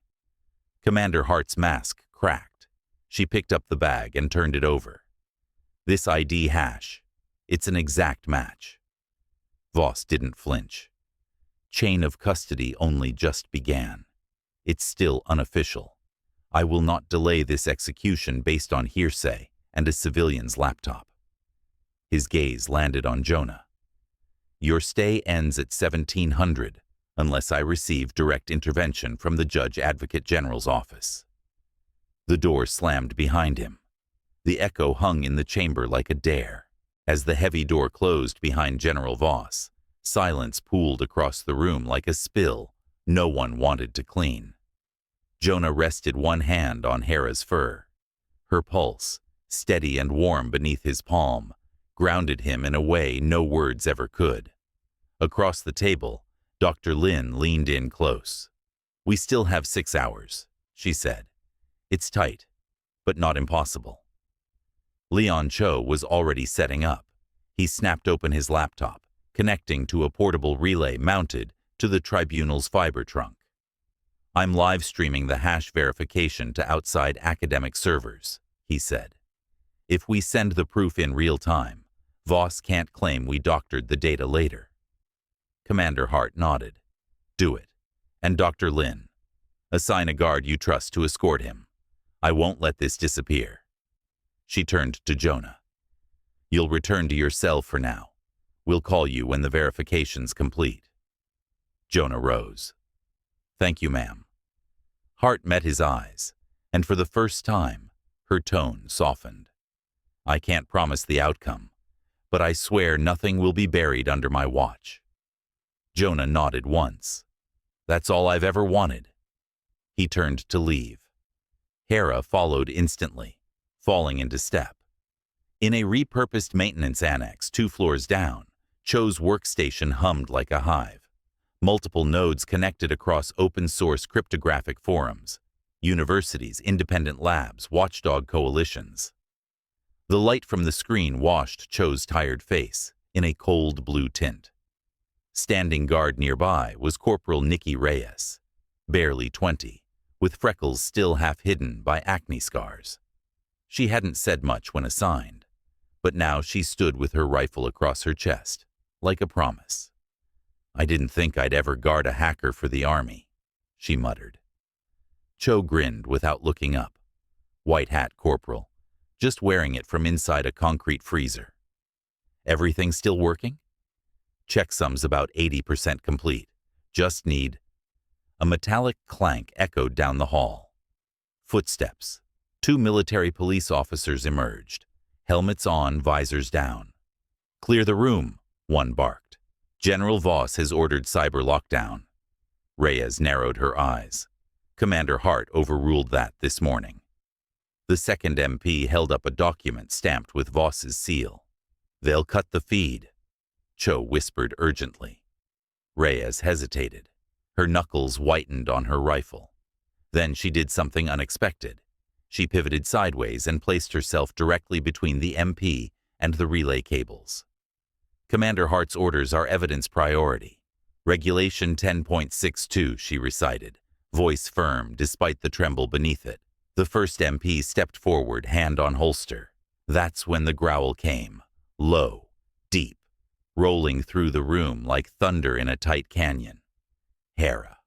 Commander Hart's mask cracked. She picked up the bag and turned it over. "This ID hash. It's an exact match." Voss didn't flinch. "Chain of custody only just began. It's still unofficial. I will not delay this execution based on hearsay and a civilian's laptop." His gaze landed on Jonah. "Your stay ends at 1700 unless I receive direct intervention from the Judge Advocate General's office." The door slammed behind him. The echo hung in the chamber like a dare. As the heavy door closed behind General Voss, silence pooled across the room like a spill no one wanted to clean. Jonah rested one hand on Hera's fur. Her pulse, steady and warm beneath his palm, grounded him in a way no words ever could. Across the table, Dr. Lin leaned in close. "We still have 6 hours," she said. "It's tight, but not impossible." Leon Cho was already setting up. He snapped open his laptop, connecting to a portable relay mounted to the tribunal's fiber trunk. "I'm live streaming the hash verification to outside academic servers," he said. "If we send the proof in real time, Voss can't claim we doctored the data later." Commander Hart nodded. "Do it. And Dr. Lin, assign a guard you trust to escort him. I won't let this disappear." She turned to Jonah. "You'll return to your cell for now. We'll call you when the verification's complete." Jonah rose. "Thank you, ma'am." Hart met his eyes, and for the first time, her tone softened. "I can't promise the outcome, but I swear nothing will be buried under my watch." Jonah nodded once. "That's all I've ever wanted." He turned to leave. Hera followed instantly, falling into step. In a repurposed maintenance annex 2 floors down, Cho's workstation hummed like a hive. Multiple nodes connected across open-source cryptographic forums, universities, independent labs, watchdog coalitions. The light from the screen washed Cho's tired face in a cold blue tint. Standing guard nearby was Corporal Nikki Reyes, barely 20, with freckles still half hidden by acne scars. She hadn't said much when assigned, but now she stood with her rifle across her chest, like a promise. "I didn't think I'd ever guard a hacker for the army," she muttered. Cho grinned without looking up. "White hat, Corporal, just wearing it from inside a concrete freezer." "Everything still working?" "Checksum's about 80% complete. Just need—" A metallic clank echoed down the hall. Footsteps. 2 military police officers emerged, helmets on, visors down. "Clear the room," one barked. "General Voss has ordered cyber lockdown." Reyes narrowed her eyes. Commander Hart overruled that this morning. The second MP held up a document stamped with Voss's seal. "They'll cut the feed," Cho whispered urgently. Reyes hesitated. Her knuckles whitened on her rifle. Then she did something unexpected. She pivoted sideways and placed herself directly between the MP and the relay cables. "Commander Hart's orders are evidence priority. Regulation 10.62, she recited, voice firm despite the tremble beneath it. The first MP stepped forward, hand on holster. That's when the growl came, low, deep, rolling through the room like thunder in a tight canyon. Hera.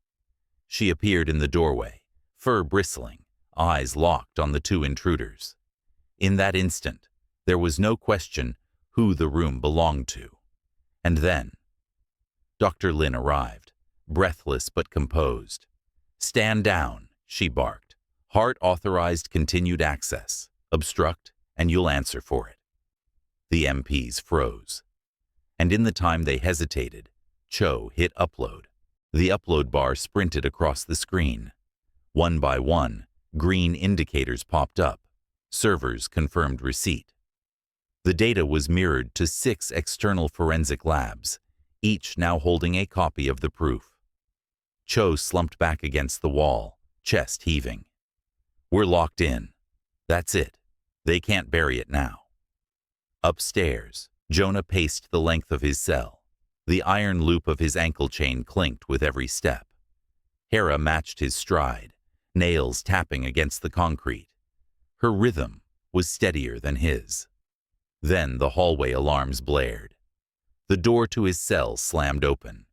She appeared in the doorway, fur bristling, eyes locked on the 2 intruders. In that instant, there was no question who the room belonged to. And then, Dr. Lin arrived, breathless but composed. "Stand down," she barked. "Hart authorized continued access. Obstruct, and you'll answer for it." The MPs froze. And in the time they hesitated, Cho hit upload. The upload bar sprinted across the screen. One by one, green indicators popped up. Servers confirmed receipt. The data was mirrored to 6 external forensic labs, each now holding a copy of the proof. Cho slumped back against the wall, chest heaving. We're locked in. That's it. They can't bury it now. Upstairs, Jonah paced the length of his cell. The iron loop of his ankle chain clinked with every step. Hera matched his stride, nails tapping against the concrete. Her rhythm was steadier than his. Then the hallway alarms blared. The door to his cell slammed open.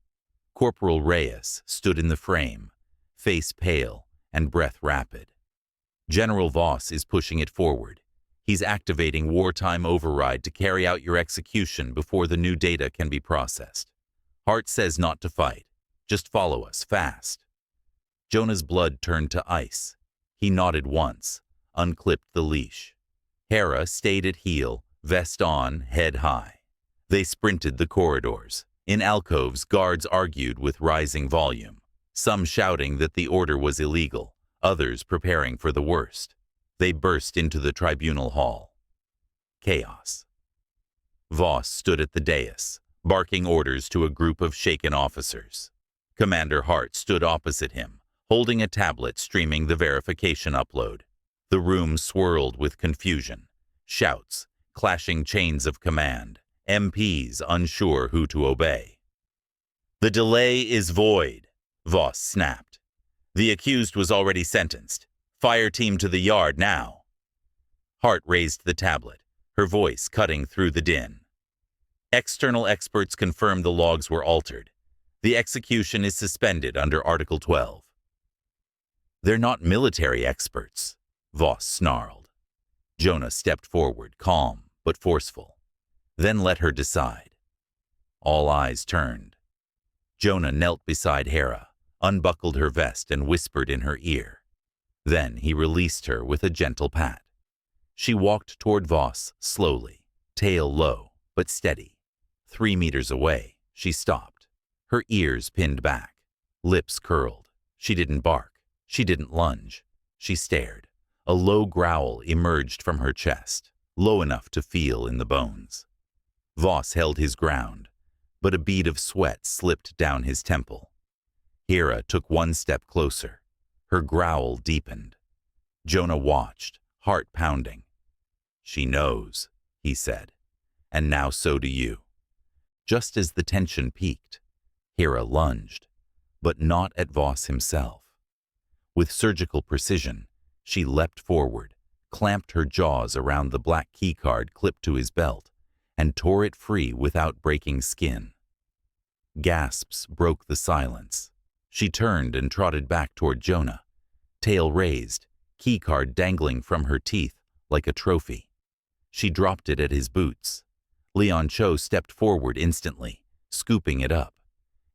Corporal Reyes stood in the frame, face pale and breath rapid. General Voss is pushing it forward. He's activating wartime override to carry out your execution before the new data can be processed. Hart says not to fight. Just follow us, fast. Jonah's blood turned to ice. He nodded once, unclipped the leash. Hera stayed at heel, vest on, head high. They sprinted the corridors. In alcoves, guards argued with rising volume, some shouting that the order was illegal, others preparing for the worst. They burst into the tribunal hall. Chaos. Voss stood at the dais, barking orders to a group of shaken officers. Commander Hart stood opposite him, holding a tablet streaming the verification upload. The room swirled with confusion, shouts, clashing chains of command, MPs unsure who to obey. The delay is void, Voss snapped. The accused was already sentenced. Fire team to the yard now. Hart raised the tablet, her voice cutting through the din. External experts confirmed the logs were altered. The execution is suspended under Article 12. They're not military experts, Voss snarled. Jonah stepped forward, calm but forceful. Then let her decide. All eyes turned. Jonah knelt beside Hera, unbuckled her vest and whispered in her ear. Then he released her with a gentle pat. She walked toward Voss slowly, tail low but steady. 3 meters away, she stopped, her ears pinned back, lips curled. She didn't bark. She didn't lunge. She stared. A low growl emerged from her chest, low enough to feel in the bones. Voss held his ground, but a bead of sweat slipped down his temple. Hera took one step closer. Her growl deepened. Jonah watched, heart pounding. She knows, he said, and now so do you. Just as the tension peaked, Hera lunged, but not at Voss himself. With surgical precision, she leapt forward, clamped her jaws around the black keycard clipped to his belt, and tore it free without breaking skin. Gasps broke the silence. She turned and trotted back toward Jonah, tail raised, keycard dangling from her teeth like a trophy. She dropped it at his boots. Leon Cho stepped forward instantly, scooping it up.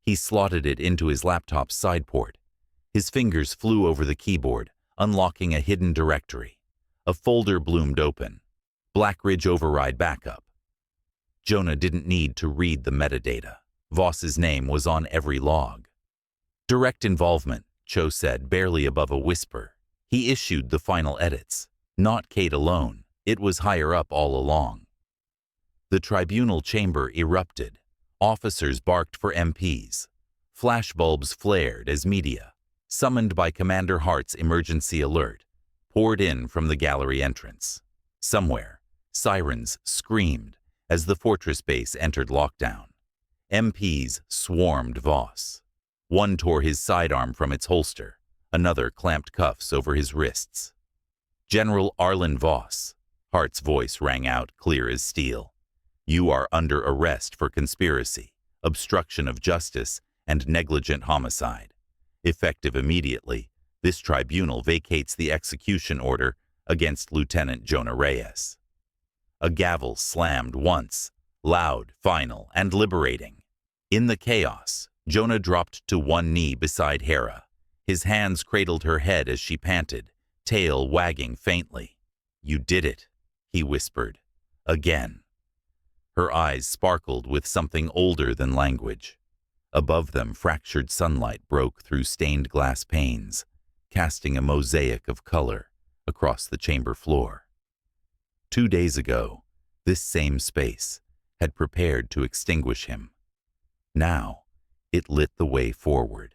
He slotted it into his laptop's side port. His fingers flew over the keyboard, unlocking a hidden directory. A folder bloomed open. Blackridge Override Backup. Jonah didn't need to read the metadata. Voss's name was on every log. Direct involvement, Cho said, barely above a whisper. He issued the final edits. Not Kate alone. It was higher up all along. The tribunal chamber erupted. Officers barked for MPs. Flashbulbs flared as media, summoned by Commander Hart's emergency alert, poured in from the gallery entrance. Somewhere, sirens screamed as the fortress base entered lockdown. MPs swarmed Voss. One tore his sidearm from its holster. Another clamped cuffs over his wrists. General Arlen Voss, Hart's voice rang out clear as steel. You are under arrest for conspiracy, obstruction of justice, and negligent homicide. Effective immediately, this tribunal vacates the execution order against Lieutenant Jonah Reyes. A gavel slammed once, loud, final, and liberating. In the chaos, Jonah dropped to one knee beside Hera. His hands cradled her head as she panted, tail wagging faintly. You did it, he whispered. Again. Her eyes sparkled with something older than language. Above them, fractured sunlight broke through stained glass panes, casting a mosaic of color across the chamber floor. 2 days ago, this same space had prepared to extinguish him. Now, it lit the way forward.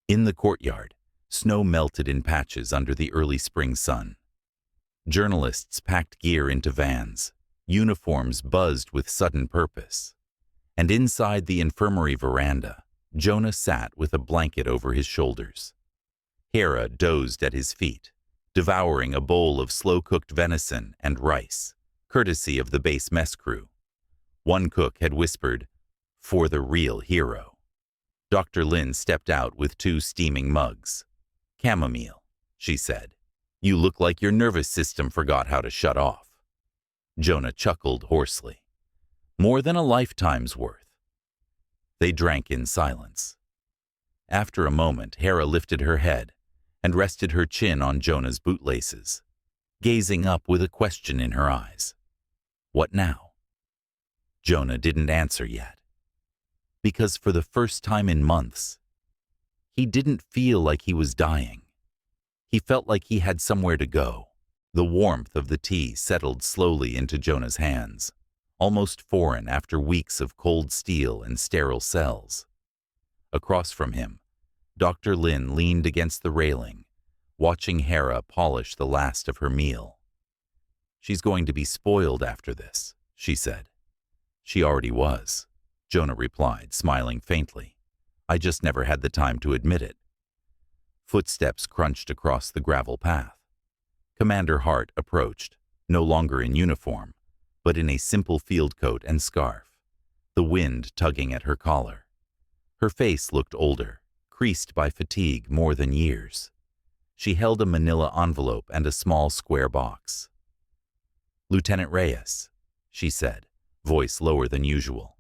In the courtyard, snow melted in patches under the early spring sun. Journalists packed gear into vans, uniforms buzzed with sudden purpose. And inside the infirmary veranda, Jonah sat with a blanket over his shoulders. Hera dozed at his feet, devouring a bowl of slow-cooked venison and rice, courtesy of the base mess crew. One cook had whispered, "For the real hero." Dr. Lin stepped out with 2 steaming mugs. "Chamomile," she said. "You look like your nervous system forgot how to shut off." Jonah chuckled hoarsely. "More than a lifetime's worth." They drank in silence. After a moment, Hera lifted her head and rested her chin on Jonah's bootlaces, gazing up with a question in her eyes. "What now?" Jonah didn't answer yet. Because for the first time in months, he didn't feel like he was dying. He felt like he had somewhere to go. The warmth of the tea settled slowly into Jonah's hands, almost foreign after weeks of cold steel and sterile cells. Across from him, Dr. Lin leaned against the railing, watching Hera polish the last of her meal. "She's going to be spoiled after this," she said. "She already was," Jonah replied, smiling faintly. "I just never had the time to admit it." Footsteps crunched across the gravel path. Commander Hart approached, no longer in uniform, but in a simple field coat and scarf, the wind tugging at her collar. Her face looked older, creased by fatigue more than years. She held a manila envelope and a small square box. "Lieutenant Reyes," she said, voice lower than usual.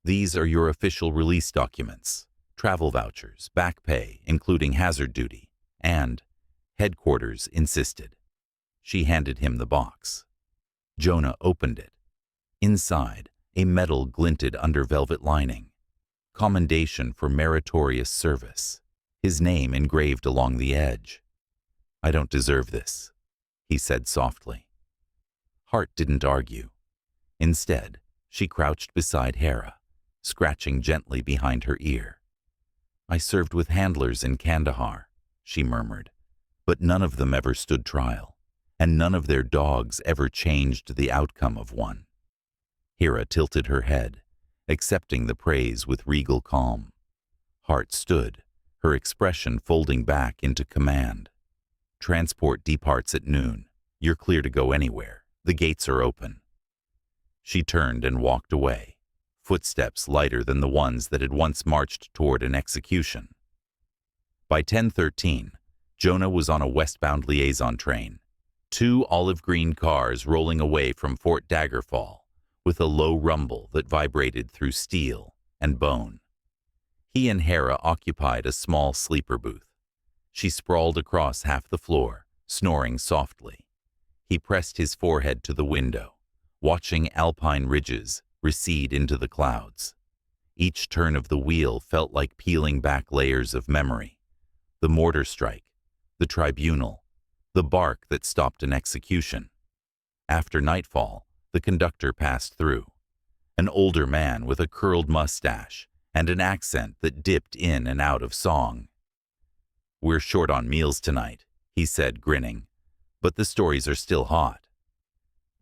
"These are your official release documents, travel vouchers, back pay, including hazard duty, and headquarters insisted." She handed him the box. Jonah opened it. Inside, a medal glinted under velvet lining. Commendation for meritorious service, his name engraved along the edge. "I don't deserve this," he said softly. Hart didn't argue. Instead, she crouched beside Hera, scratching gently behind her ear. "I served with handlers in Kandahar," she murmured, "but none of them ever stood trial, and none of their dogs ever changed the outcome of one." Hera tilted her head, accepting the praise with regal calm. Hart stood, her expression folding back into command. "Transport departs at noon. You're clear to go anywhere. The gates are open." She turned and walked away, footsteps lighter than the ones that had once marched toward an execution. By 10:13, Jonah was on a westbound liaison train, 2 olive-green cars rolling away from Fort Daggerfall with a low rumble that vibrated through steel and bone. He and Hera occupied a small sleeper booth. She sprawled across half the floor, snoring softly. He pressed his forehead to the window, watching alpine ridges recede into the clouds. Each turn of the wheel felt like peeling back layers of memory. The mortar strike, the tribunal, the bark that stopped an execution. After nightfall, the conductor passed through. An older man with a curled mustache and an accent that dipped in and out of song. "We're short on meals tonight," he said, grinning, "but the stories are still hot."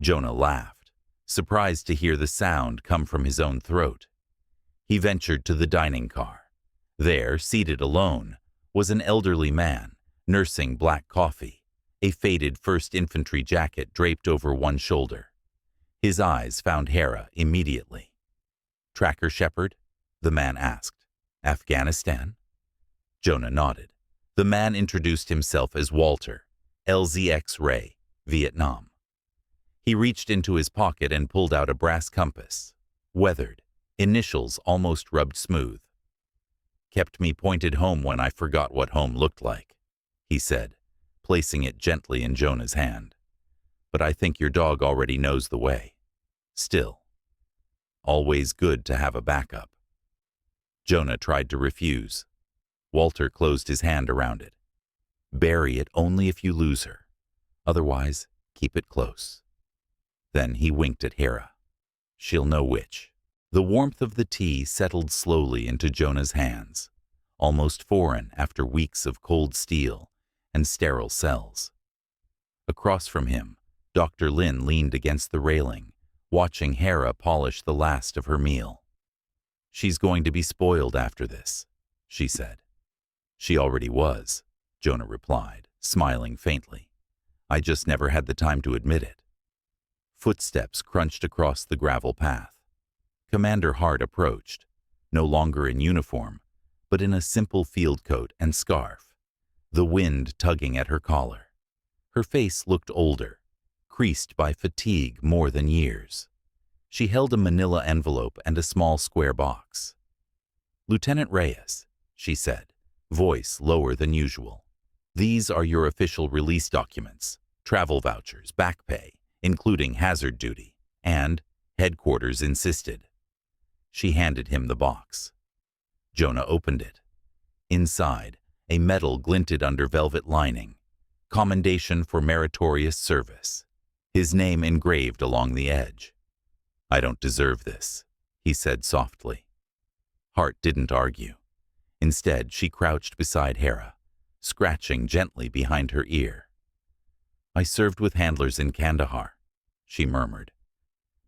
Jonah laughed, surprised to hear the sound come from his own throat. He ventured to the dining car. There, seated alone, was an elderly man, nursing black coffee, a faded 1st Infantry jacket draped over one shoulder. His eyes found Hera immediately. "Tracker Shepard?" the man asked. "Afghanistan?" Jonah nodded. The man introduced himself as Walter, LZX Ray, Vietnam. He reached into his pocket and pulled out a brass compass, weathered, initials almost rubbed smooth. "Kept me pointed home when I forgot what home looked like," he said, placing it gently in Jonah's hand. "But I think your dog already knows the way. Still." Always good to have a backup. Jonah tried to refuse. Walter closed his hand around it. Bury it only if you lose her. Otherwise, keep it close. Then he winked at Hera. She'll know which. The warmth of the tea settled slowly into Jonah's hands, almost foreign after weeks of cold steel and sterile cells. Across from him, Dr. Lin leaned against the railing, watching Hera polish the last of her meal. She's going to be spoiled after this, she said. She already was, Jonah replied, smiling faintly. I just never had the time to admit it. Footsteps crunched across the gravel path. Commander Hart approached, no longer in uniform, but in a simple field coat and scarf, the wind tugging at her collar. Her face looked older, creased by fatigue more than years. She held a manila envelope and a small square box. Lieutenant Reyes, she said, voice lower than usual. These are your official release documents, travel vouchers, back pay, including hazard duty, and headquarters insisted. She handed him the box. Jonah opened it. Inside, a medal glinted under velvet lining, commendation for meritorious service, his name engraved along the edge. I don't deserve this, he said softly. Hart didn't argue. Instead, she crouched beside Hera, scratching gently behind her ear. I served with handlers in Kandahar, she murmured,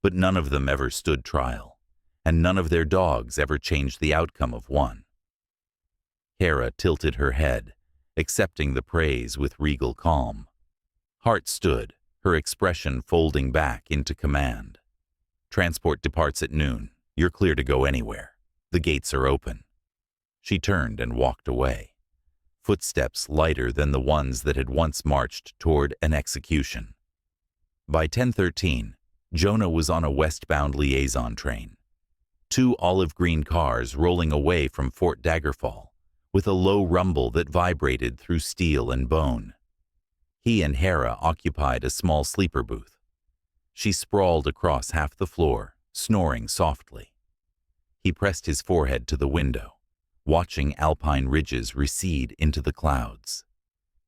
but none of them ever stood trial, and none of their dogs ever changed the outcome of one. Hera tilted her head, accepting the praise with regal calm. Hart stood, her expression folding back into command. Transport departs at noon. You're clear to go anywhere. The gates are open. She turned and walked away, footsteps lighter than the ones that had once marched toward an execution. By 10:13, Jonah was on a westbound liaison train. 2 olive-green cars rolling away from Fort Daggerfall, with a low rumble that vibrated through steel and bone. He and Hera occupied a small sleeper booth. She sprawled across half the floor, snoring softly. He pressed his forehead to the window, watching alpine ridges recede into the clouds.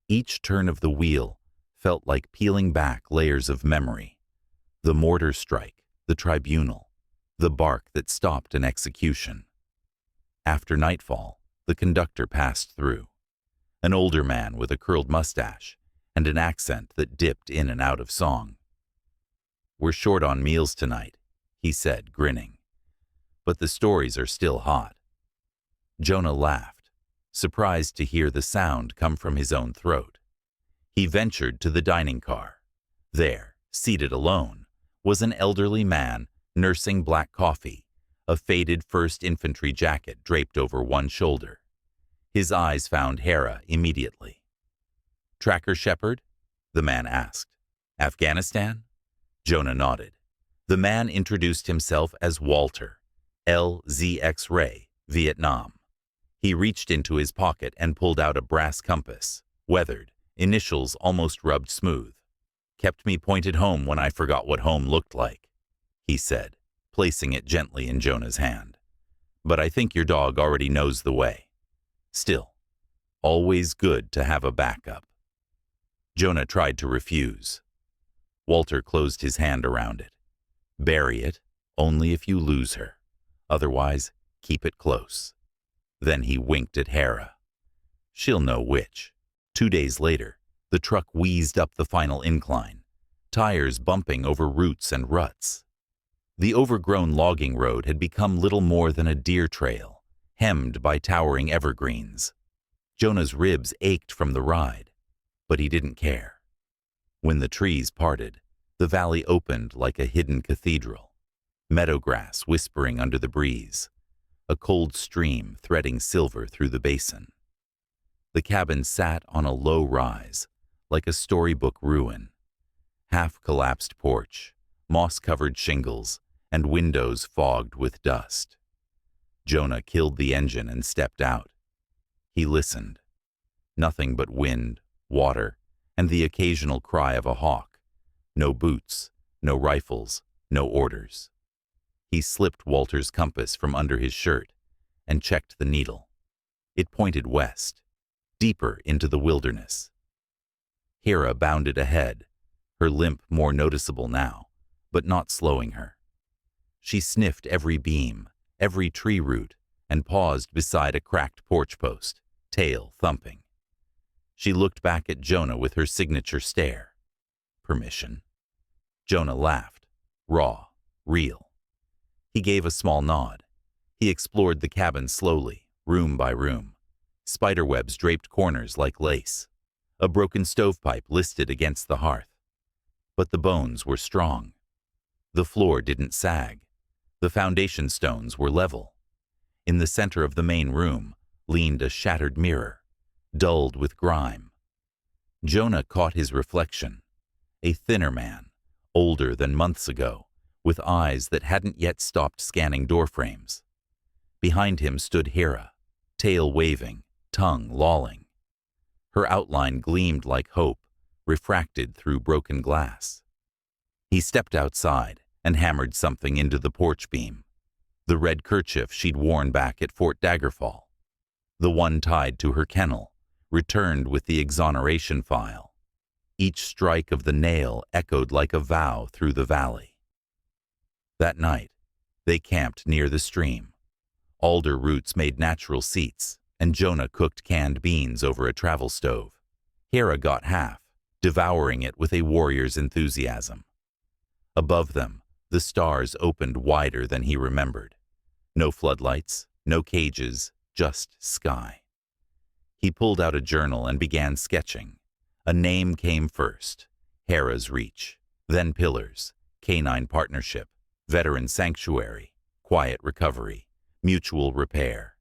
Each turn of the wheel felt like peeling back layers of memory. The mortar strike, the tribunal, the bark that stopped an execution. After nightfall, the conductor passed through, an older man with a curled mustache and an accent that dipped in and out of song. We're short on meals tonight, he said, grinning. But the stories are still hot. Jonah laughed, surprised to hear the sound come from his own throat. He ventured to the dining car. There, seated alone, was an elderly man nursing black coffee, a faded 1st Infantry jacket draped over one shoulder. His eyes found Hera immediately. Tracker Shepard? The man asked. Afghanistan? Jonah nodded. The man introduced himself as Walter, LZX Ray, Vietnam. He reached into his pocket and pulled out a brass compass, weathered, initials almost rubbed smooth. Kept me pointed home when I forgot what home looked like, he said, placing it gently in Jonah's hand. But I think your dog already knows the way. Still, always good to have a backup. Jonah tried to refuse. Walter closed his hand around it. Bury it only if you lose her. Otherwise, keep it close. Then he winked at Hera. She'll know which. 2 days later, the truck wheezed up the final incline, tires bumping over roots and ruts. The overgrown logging road had become little more than a deer trail, hemmed by towering evergreens. Jonah's ribs ached from the ride, but he didn't care. When the trees parted, the valley opened like a hidden cathedral, meadowgrass whispering under the breeze, a cold stream threading silver through the basin. The cabin sat on a low rise, like a storybook ruin. Half-collapsed porch, moss-covered shingles, and windows fogged with dust. Jonah killed the engine and stepped out. He listened. Nothing but wind, water, and the occasional cry of a hawk. No boots, no rifles, no orders. He slipped Walter's compass from under his shirt and checked the needle. It pointed west, deeper into the wilderness. Hera bounded ahead, her limp more noticeable now, but not slowing her. She sniffed every beam, every tree root, and paused beside a cracked porch post, tail thumping. She looked back at Jonah with her signature stare. Permission. Jonah laughed, raw, real. He gave a small nod. He explored the cabin slowly, room by room. Spiderwebs draped corners like lace. A broken stovepipe listed against the hearth. But the bones were strong. The floor didn't sag. The foundation stones were level. In the center of the main room leaned a shattered mirror, dulled with grime. Jonah caught his reflection, a thinner man, older than months ago, with eyes that hadn't yet stopped scanning doorframes. Behind him stood Hera, tail waving, tongue lolling. Her outline gleamed like hope, refracted through broken glass. He stepped outside and hammered something into the porch beam. The red kerchief she'd worn back at Fort Daggerfall. The one tied to her kennel, returned with the exoneration file. Each strike of the nail echoed like a vow through the valley. That night, they camped near the stream. Alder roots made natural seats, and Jonah cooked canned beans over a travel stove. Hera got half, devouring it with a warrior's enthusiasm. Above them, the stars opened wider than he remembered. No floodlights, no cages, just sky. He pulled out a journal and began sketching. A name came first, Hera's Reach, then Pillars, Canine Partnership, Veteran Sanctuary, Quiet Recovery, Mutual Repair.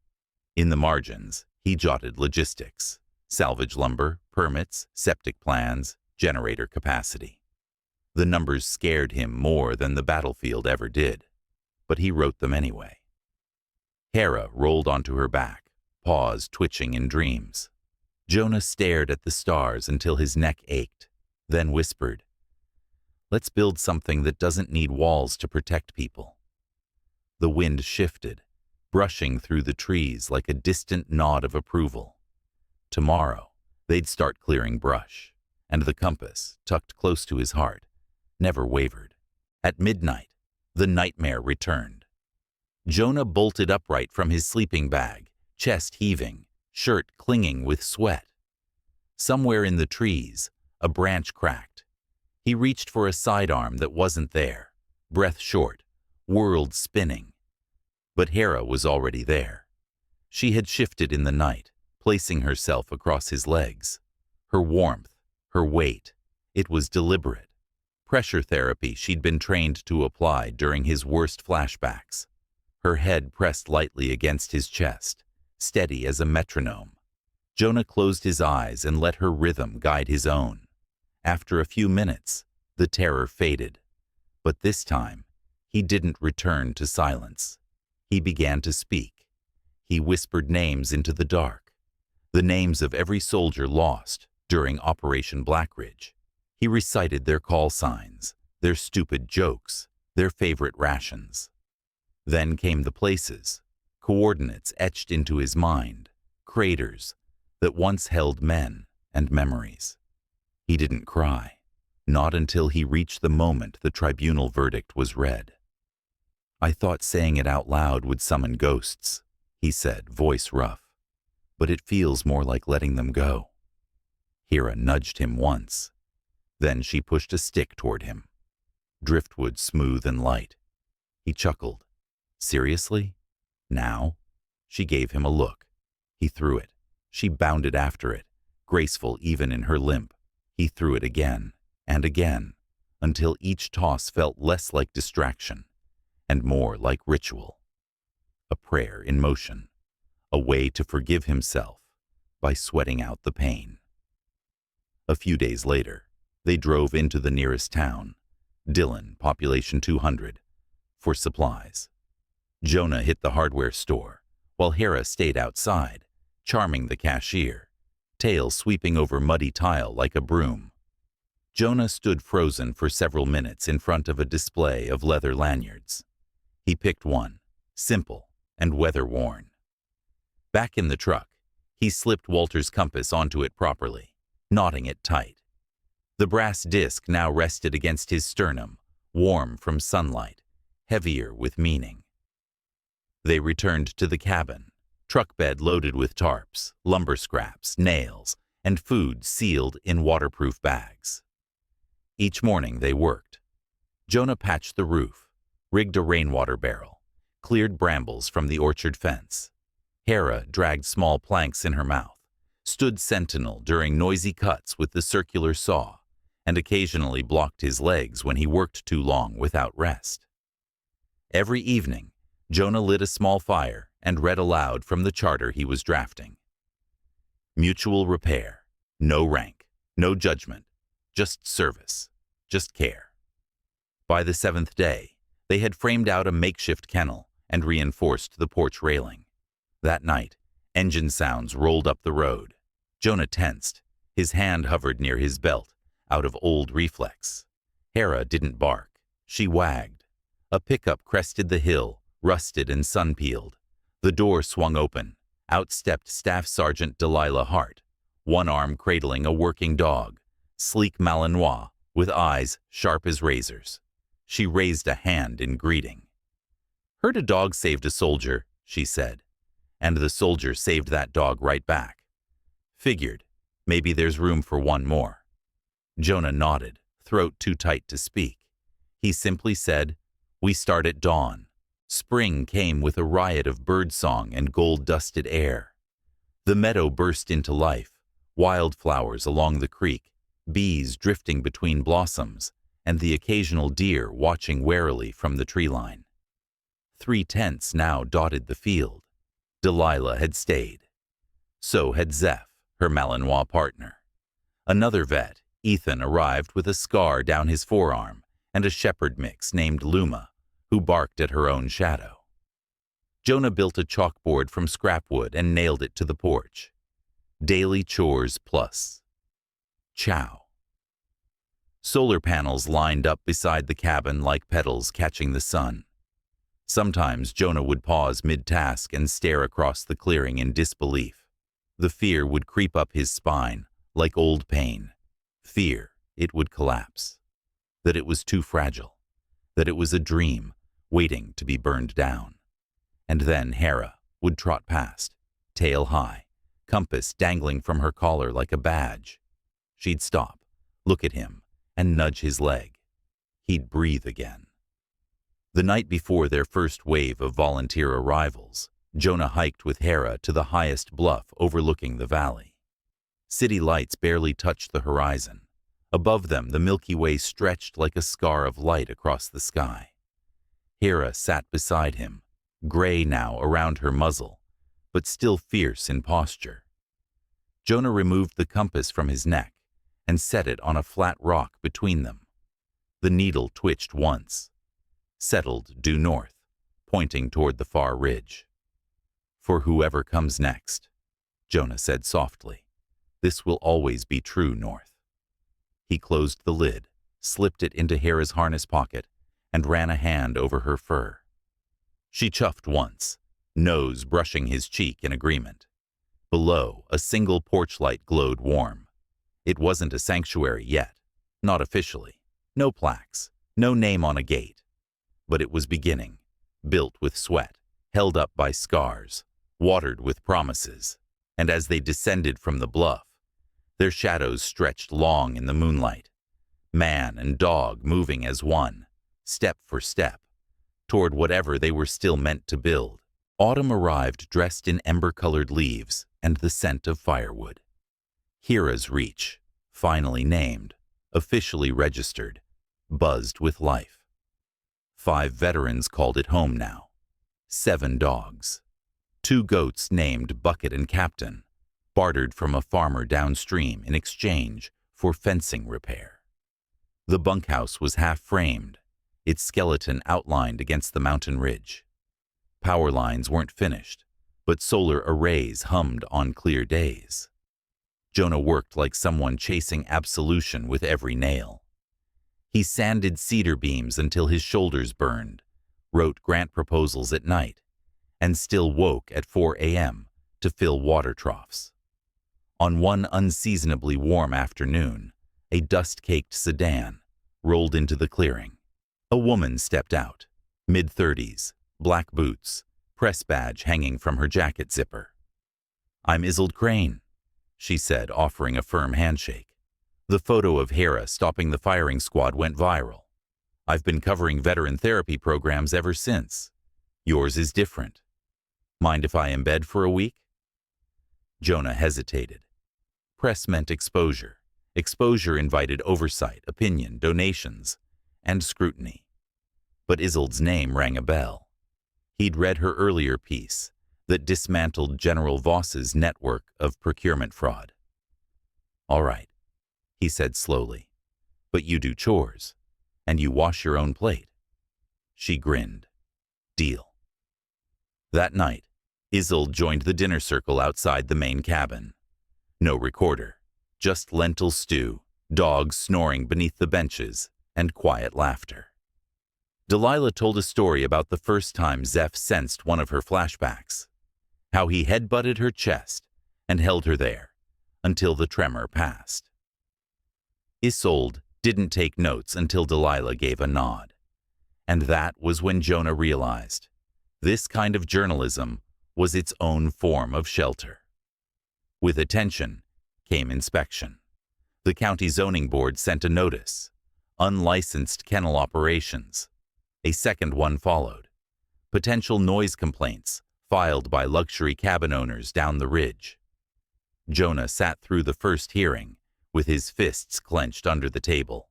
In the margins, he jotted logistics, salvage lumber, permits, septic plans, generator capacity. The numbers scared him more than the battlefield ever did, but he wrote them anyway. Hera rolled onto her back, paws twitching in dreams. Jonah stared at the stars until his neck ached, then whispered, "Let's build something that doesn't need walls to protect people." The wind shifted, brushing through the trees like a distant nod of approval. Tomorrow, they'd start clearing brush, and the compass, tucked close to his heart, never wavered. At midnight, the nightmare returned. Jonah bolted upright from his sleeping bag, chest heaving, shirt clinging with sweat. Somewhere in the trees, a branch cracked. He reached for a sidearm that wasn't there, breath short, world spinning. But Hera was already there. She had shifted in the night, placing herself across his legs. Her warmth, her weight, it was deliberate. Pressure therapy she'd been trained to apply during his worst flashbacks. Her head pressed lightly against his chest, steady as a metronome. Jonah closed his eyes and let her rhythm guide his own. After a few minutes, the terror faded. But this time, he didn't return to silence. He began to speak. He whispered names into the dark. The names of every soldier lost during Operation Blackridge. He recited their call signs, their stupid jokes, their favorite rations. Then came the places, coordinates etched into his mind, craters that once held men and memories. He didn't cry, not until he reached the moment the tribunal verdict was read. "I thought saying it out loud would summon ghosts," he said, voice rough. "But it feels more like letting them go." Hera nudged him once. Then she pushed a stick toward him. Driftwood smooth and light. He chuckled. "Seriously? Now?" She gave him a look. He threw it. She bounded after it, graceful even in her limp. He threw it again and again, until each toss felt less like distraction and more like ritual. A prayer in motion, a way to forgive himself by sweating out the pain. A few days later, they drove into the nearest town, Dillon, population 200, for supplies. Jonah hit the hardware store, while Hera stayed outside, charming the cashier, tail sweeping over muddy tile like a broom. Jonah stood frozen for several minutes in front of a display of leather lanyards. He picked one, simple and weather-worn. Back in the truck, he slipped Walter's compass onto it properly, knotting it tight. The brass disc now rested against his sternum, warm from sunlight, heavier with meaning. They returned to the cabin, truck bed loaded with tarps, lumber scraps, nails, and food sealed in waterproof bags. Each morning they worked. Jonah patched the roof, rigged a rainwater barrel, cleared brambles from the orchard fence. Hera dragged small planks in her mouth, stood sentinel during noisy cuts with the circular saw, and occasionally blocked his legs when he worked too long without rest. Every evening, Jonah lit a small fire and read aloud from the charter he was drafting. Mutual repair, no rank, no judgment, just service, just care. By the 7th day, they had framed out a makeshift kennel and reinforced the porch railing. That night, engine sounds rolled up the road. Jonah tensed. His hand hovered near his belt, out of old reflex. Hera didn't bark. She wagged. A pickup crested the hill, rusted and sun-peeled. The door swung open. Out stepped Staff Sergeant Delilah Hart, one arm cradling a working dog, sleek Malinois, with eyes sharp as razors. She raised a hand in greeting. "Heard a dog saved a soldier," she said, and the soldier saved that dog right back. Figured, maybe there's room for one more. Jonah nodded, throat too tight to speak. He simply said, "We start at dawn." Spring came with a riot of birdsong and gold-dusted air. The meadow burst into life, wildflowers along the creek, bees drifting between blossoms, and the occasional deer watching warily from the tree line. 3 tents now dotted the field. Delilah had stayed. So had Zeph, her Malinois partner. Another vet, Ethan, arrived with a scar down his forearm and a shepherd mix named Luma, who barked at her own shadow. Jonah built a chalkboard from scrap wood and nailed it to the porch. Daily chores plus. Chow. Solar panels lined up beside the cabin like petals catching the sun. Sometimes Jonah would pause mid-task and stare across the clearing in disbelief. The fear would creep up his spine, like old pain. Fear it would collapse. That it was too fragile. That it was a dream, waiting to be burned down. And then Hera would trot past, tail high, compass dangling from her collar like a badge. She'd stop, look at him, and nudge his leg. He'd breathe again. The night before their first wave of volunteer arrivals, Jonah hiked with Hera to the highest bluff overlooking the valley. City lights barely touched the horizon. Above them, the Milky Way stretched like a scar of light across the sky. Hera sat beside him, gray now around her muzzle, but still fierce in posture. Jonah removed the compass from his neck and set it on a flat rock between them. The needle twitched once, settled due north, pointing toward the far ridge. "For whoever comes next," Jonah said softly, "this will always be true north." He closed the lid, slipped it into Hera's harness pocket, and ran a hand over her fur. She chuffed once, nose brushing his cheek in agreement. Below, a single porch light glowed warm. It wasn't a sanctuary yet, not officially. No plaques, no name on a gate. But it was beginning, built with sweat, held up by scars, watered with promises, and as they descended from the bluff, their shadows stretched long in the moonlight, man and dog moving as one, step for step, toward whatever they were still meant to build. Autumn arrived dressed in ember-colored leaves and the scent of firewood. Hera's Reach, finally named, officially registered, buzzed with life. 5 veterans called it home now. 7 dogs. 2 goats named Bucket and Captain, bartered from a farmer downstream in exchange for fencing repair. The bunkhouse was half-framed, its skeleton outlined against the mountain ridge. Power lines weren't finished, but solar arrays hummed on clear days. Jonah worked like someone chasing absolution with every nail. He sanded cedar beams until his shoulders burned, wrote grant proposals at night, and still woke at 4 a.m. to fill water troughs. On one unseasonably warm afternoon, a dust-caked sedan rolled into the clearing. A woman stepped out, mid-30s, black boots, press badge hanging from her jacket zipper. "I'm Isolde Crane," she said, offering a firm handshake. The photo of Hera stopping the firing squad went viral. "I've been covering veteran therapy programs ever since. Yours is different. Mind if I embed for a week?" Jonah hesitated. Press meant exposure. Exposure invited oversight, opinion, donations, and scrutiny. But Isolde's name rang a bell. He'd read her earlier piece that dismantled General Voss's network of procurement fraud. "All right," he said slowly, "but you do chores, and you wash your own plate." She grinned. "Deal." That night, Isolde joined the dinner circle outside the main cabin. No recorder, just lentil stew, dogs snoring beneath the benches, and quiet laughter. Delilah told a story about the first time Zeph sensed one of her flashbacks, how he headbutted her chest and held her there until the tremor passed. Isolde didn't take notes until Delilah gave a nod. And that was when Jonah realized this kind of journalism was its own form of shelter. With attention came inspection. The county zoning board sent a notice. Unlicensed kennel operations. A second one followed. Potential noise complaints filed by luxury cabin owners down the ridge. Jonah sat through the first hearing with his fists clenched under the table.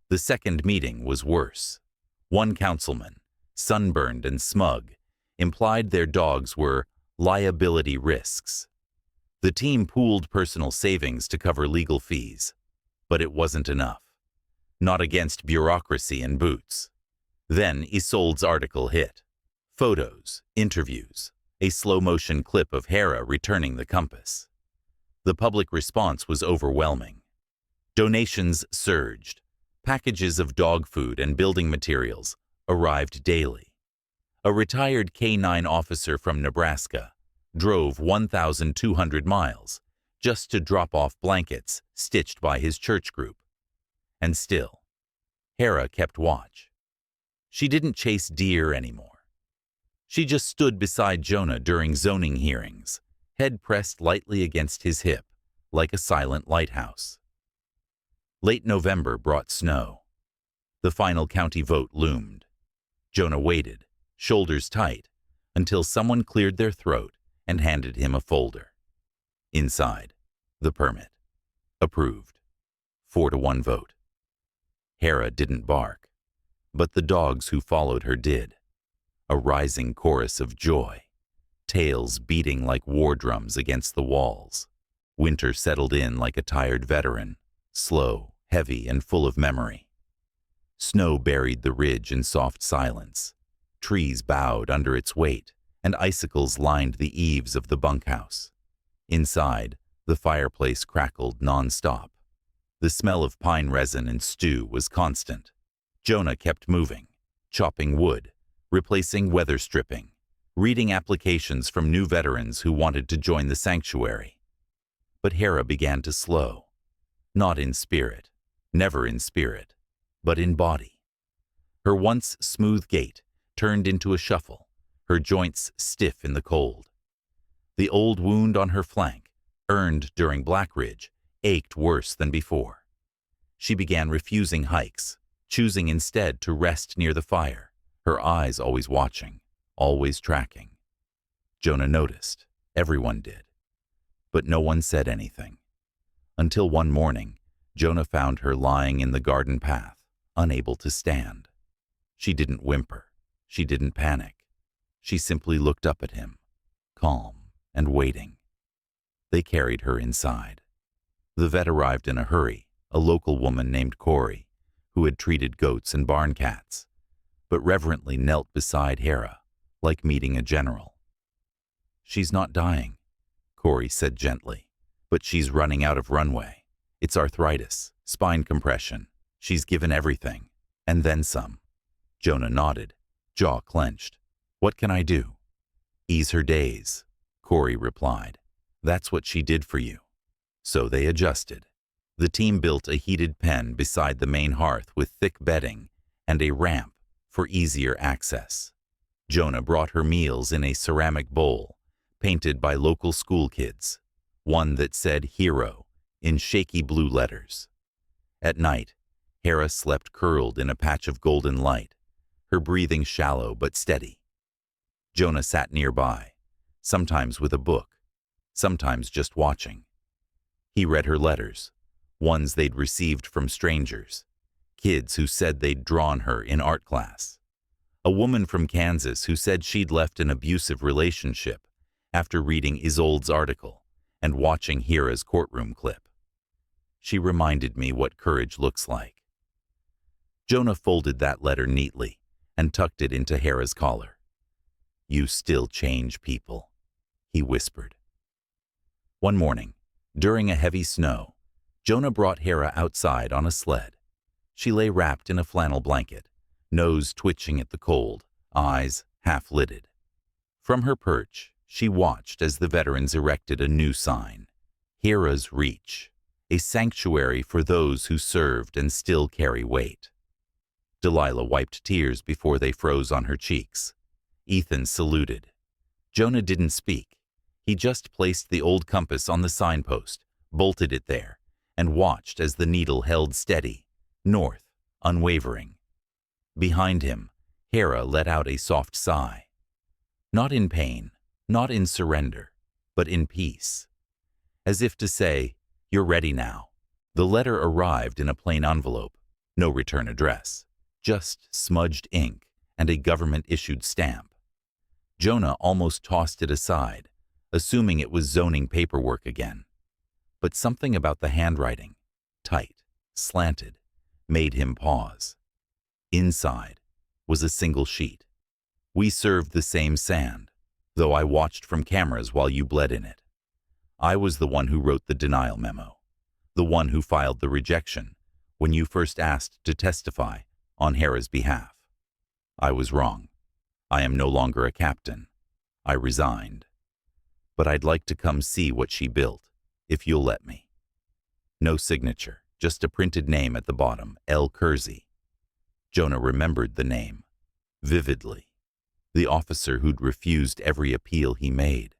The second meeting was worse. One councilman, sunburned and smug, implied their dogs were liability risks. The team pooled personal savings to cover legal fees, but it wasn't enough. Not against bureaucracy and boots. Then Isolde's article hit. Photos, interviews, a slow-motion clip of Hera returning the compass. The public response was overwhelming. Donations surged. Packages of dog food and building materials arrived daily. A retired K-9 officer from Nebraska drove 1,200 miles just to drop off blankets stitched by his church group. And still, Hera kept watch. She didn't chase deer anymore. She just stood beside Jonah during zoning hearings, head pressed lightly against his hip, like a silent lighthouse. Late November brought snow. The final county vote loomed. Jonah waited, shoulders tight, until someone cleared their throat and handed him a folder. Inside, the permit. Approved. 4-1 vote. Hera didn't bark, but the dogs who followed her did. A rising chorus of joy, tails beating like war drums against the walls. Winter settled in like a tired veteran, slow, heavy, and full of memory. Snow buried the ridge in soft silence. Trees bowed under its weight, and icicles lined the eaves of the bunkhouse. Inside, the fireplace crackled nonstop. The smell of pine resin and stew was constant. Jonah kept moving, chopping wood, replacing weather stripping, reading applications from new veterans who wanted to join the sanctuary. But Hera began to slow, not in spirit, never in spirit, but in body. Her once smooth gait turned into a shuffle, her joints stiff in the cold. The old wound on her flank, earned during Black Ridge, ached worse than before. She began refusing hikes, choosing instead to rest near the fire, her eyes always watching, always tracking. Jonah noticed. Everyone did. But no one said anything. Until one morning, Jonah found her lying in the garden path, unable to stand. She didn't whimper. She didn't panic. She simply looked up at him, calm and waiting. They carried her inside. The vet arrived in a hurry, a local woman named Corey, who had treated goats and barn cats, but reverently knelt beside Hera, like meeting a general. "She's not dying," Corey said gently, "but she's running out of runway. It's arthritis, spine compression. She's given everything, and then some." Jonah nodded, Jaw clenched. What can I do? Ease her days, Corey replied. That's what she did for you. So they adjusted. The team built a heated pen beside the main hearth with thick bedding and a ramp for easier access. Jonah brought her meals in a ceramic bowl, painted by local school kids, one that said Hero in shaky blue letters. At night, Hera slept curled in a patch of golden light, her breathing shallow but steady. Jonah sat nearby, sometimes with a book, sometimes just watching. He read her letters, ones they'd received from strangers, kids who said they'd drawn her in art class. A woman from Kansas who said she'd left an abusive relationship after reading Isolde's article and watching Hera's courtroom clip. She reminded me what courage looks like. Jonah folded that letter neatly and tucked it into Hera's collar. You still change people, he whispered. One morning, during a heavy snow, Jonah brought Hera outside on a sled. She lay wrapped in a flannel blanket, nose twitching at the cold, eyes half-lidded. From her perch, she watched as the veterans erected a new sign, Hera's Reach, a sanctuary for those who served and still carry weight. Delilah wiped tears before they froze on her cheeks. Ethan saluted. Jonah didn't speak. He just placed the old compass on the signpost, bolted it there, and watched as the needle held steady, north, unwavering. Behind him, Hera let out a soft sigh. Not in pain, not in surrender, but in peace. As if to say, you're ready now. The letter arrived in a plain envelope, no return address, just smudged ink and a government-issued stamp. Jonah almost tossed it aside, assuming it was zoning paperwork again. But something about the handwriting, tight, slanted, made him pause. Inside was a single sheet. We served the same sand, though I watched from cameras while you bled in it. I was the one who wrote the denial memo, the one who filed the rejection when you first asked to testify on Hera's behalf. I was wrong. I am no longer a captain. I resigned. But I'd like to come see what she built, if you'll let me. No signature, just a printed name at the bottom, L. Kersey. Jonah remembered the name, vividly. The officer who'd refused every appeal he made.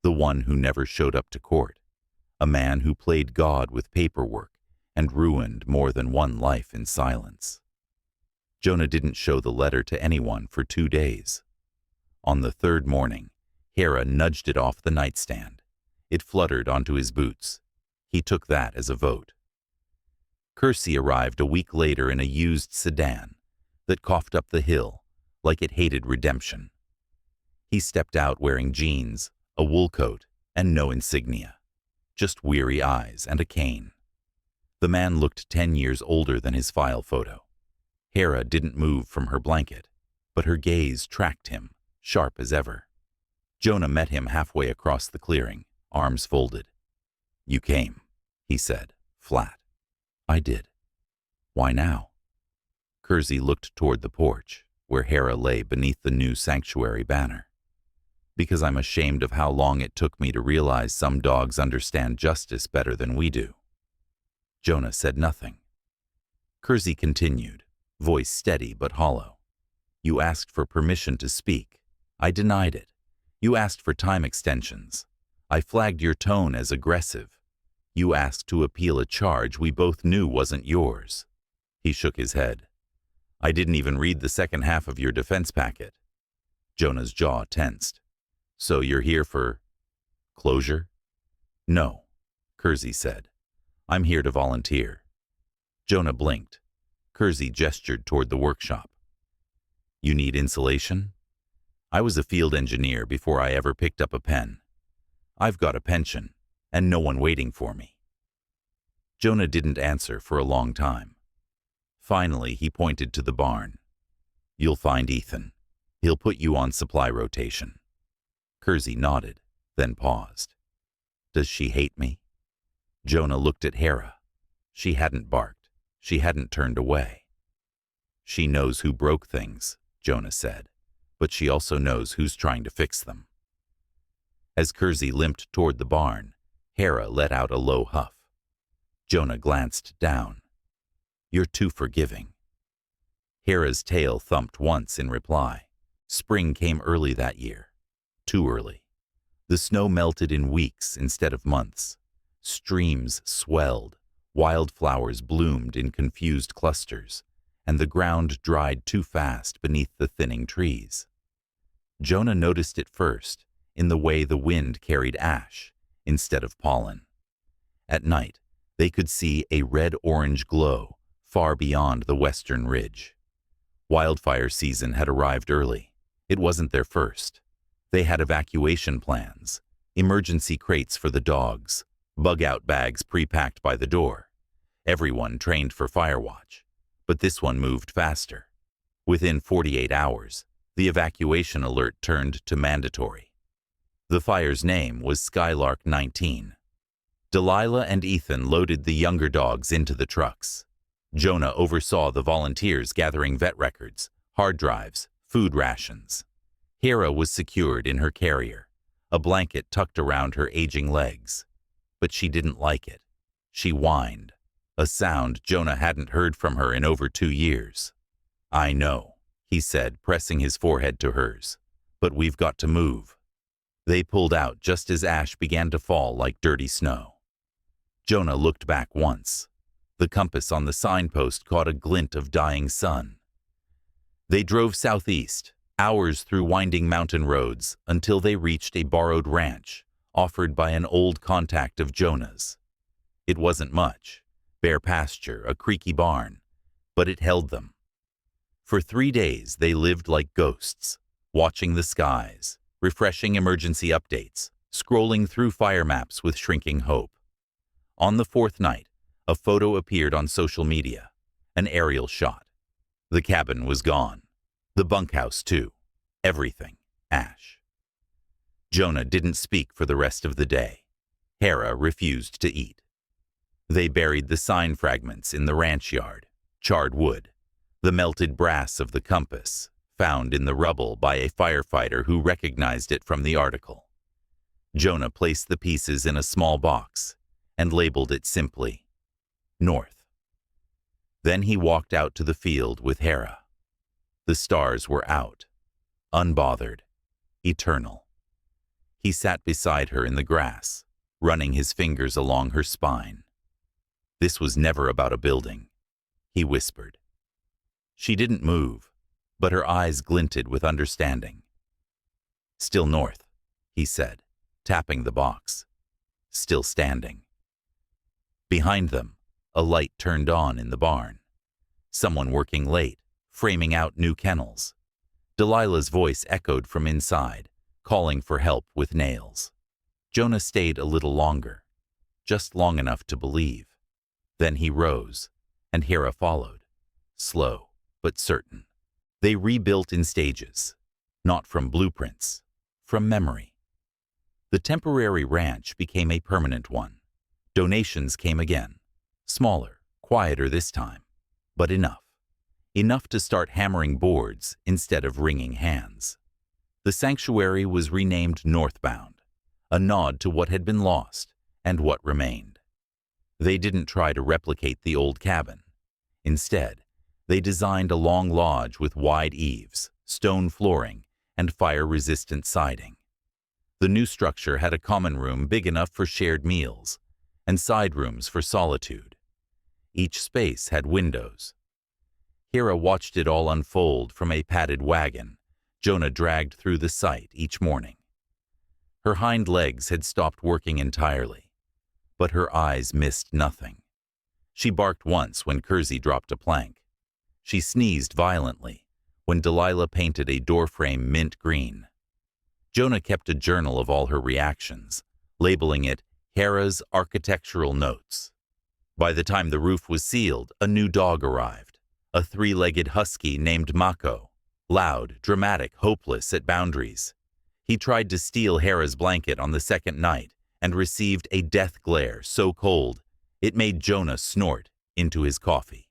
The one who never showed up to court. A man who played God with paperwork and ruined more than one life in silence. Jonah didn't show the letter to anyone for 2 days. On the third morning, Hera nudged it off the nightstand. It fluttered onto his boots. He took that as a vote. Kersey arrived a week later in a used sedan that coughed up the hill like it hated redemption. He stepped out wearing jeans, a wool coat, and no insignia. Just weary eyes and a cane. The man looked 10 years older than his file photo. Hera didn't move from her blanket, but her gaze tracked him, sharp as ever. Jonah met him halfway across the clearing, arms folded. You came, he said, flat. I did. Why now? Kersey looked toward the porch, where Hera lay beneath the new sanctuary banner. Because I'm ashamed of how long it took me to realize some dogs understand justice better than we do. Jonah said nothing. Kersey continued, voice steady but hollow. You asked for permission to speak. I denied it. You asked for time extensions. I flagged your tone as aggressive. You asked to appeal a charge we both knew wasn't yours. He shook his head. I didn't even read the second half of your defense packet. Jonah's jaw tensed. So you're here for closure? No, Kersey said. I'm here to volunteer. Jonah blinked. Kersey gestured toward the workshop. You need insulation? I was a field engineer before I ever picked up a pen. I've got a pension, and no one waiting for me. Jonah didn't answer for a long time. Finally, he pointed to the barn. You'll find Ethan. He'll put you on supply rotation. Kersey nodded, then paused. Does she hate me? Jonah looked at Hera. She hadn't barked. She hadn't turned away. She knows who broke things, Jonah said. but she also knows who's trying to fix them. As Kersey limped toward the barn, Hera let out a low huff. Jonah glanced down. "You're too forgiving." Hera's tail thumped once in reply. Spring came early that year. Too early. The snow melted in weeks instead of months. Streams swelled, wildflowers bloomed in confused clusters, and the ground dried too fast beneath the thinning trees. Jonah noticed it first in the way the wind carried ash instead of pollen. At night, they could see a red-orange glow far beyond the western ridge. Wildfire season had arrived early. It wasn't their first. They had evacuation plans, emergency crates for the dogs, bug-out bags pre-packed by the door. Everyone trained for firewatch, but this one moved faster. Within 48 hours, the evacuation alert turned to mandatory. The fire's name was Skylark 19. Delilah and Ethan loaded the younger dogs into the trucks. Jonah oversaw the volunteers gathering vet records, hard drives, food rations. Hera was secured in her carrier, a blanket tucked around her aging legs. But she didn't like it. She whined, a sound Jonah hadn't heard from her in over 2 years. "I know," he said, pressing his forehead to hers, "but we've got to move." They pulled out just as ash began to fall like dirty snow. Jonah looked back once. The compass on the signpost caught a glint of dying sun. They drove southeast, hours through winding mountain roads, until they reached a borrowed ranch offered by an old contact of Jonah's. It wasn't much, bare pasture, a creaky barn, but it held them. For 3 days they lived like ghosts, watching the skies, refreshing emergency updates, scrolling through fire maps with shrinking hope. On the 4th night, a photo appeared on social media, an aerial shot. The cabin was gone. The bunkhouse, too. Everything, ash. Jonah didn't speak for the rest of the day. Hera refused to eat. They buried the sign fragments in the ranch yard, charred wood, the melted brass of the compass, found in the rubble by a firefighter who recognized it from the article. Jonah placed the pieces in a small box and labeled it simply North. Then he walked out to the field with Hera. The stars were out, unbothered, eternal. He sat beside her in the grass, running his fingers along her spine. "This was never about a building," he whispered. She didn't move, but her eyes glinted with understanding. "Still north," he said, tapping the box. "Still standing." Behind them, a light turned on in the barn. Someone working late, framing out new kennels. Delilah's voice echoed from inside, calling for help with nails. Jonah stayed a little longer, just long enough to believe. Then he rose, and Hera followed, slow but certain. They rebuilt in stages, not from blueprints, from memory. The temporary ranch became a permanent one. Donations came again, smaller, quieter this time, but enough. Enough to start hammering boards instead of wringing hands. The sanctuary was renamed Northbound, a nod to what had been lost and what remained. They didn't try to replicate the old cabin. Instead, they designed a long lodge with wide eaves, stone flooring, and fire-resistant siding. The new structure had a common room big enough for shared meals, and side rooms for solitude. Each space had windows. Hera watched it all unfold from a padded wagon Jonah dragged through the site each morning. Her hind legs had stopped working entirely, but her eyes missed nothing. She barked once when Kersey dropped a plank. She sneezed violently when Delilah painted a doorframe mint green. Jonah kept a journal of all her reactions, labeling it Hera's Architectural Notes. By the time the roof was sealed, a new dog arrived, a 3-legged husky named Mako, loud, dramatic, hopeless at boundaries. He tried to steal Hera's blanket on the 2nd night and received a death glare so cold it made Jonah snort into his coffee.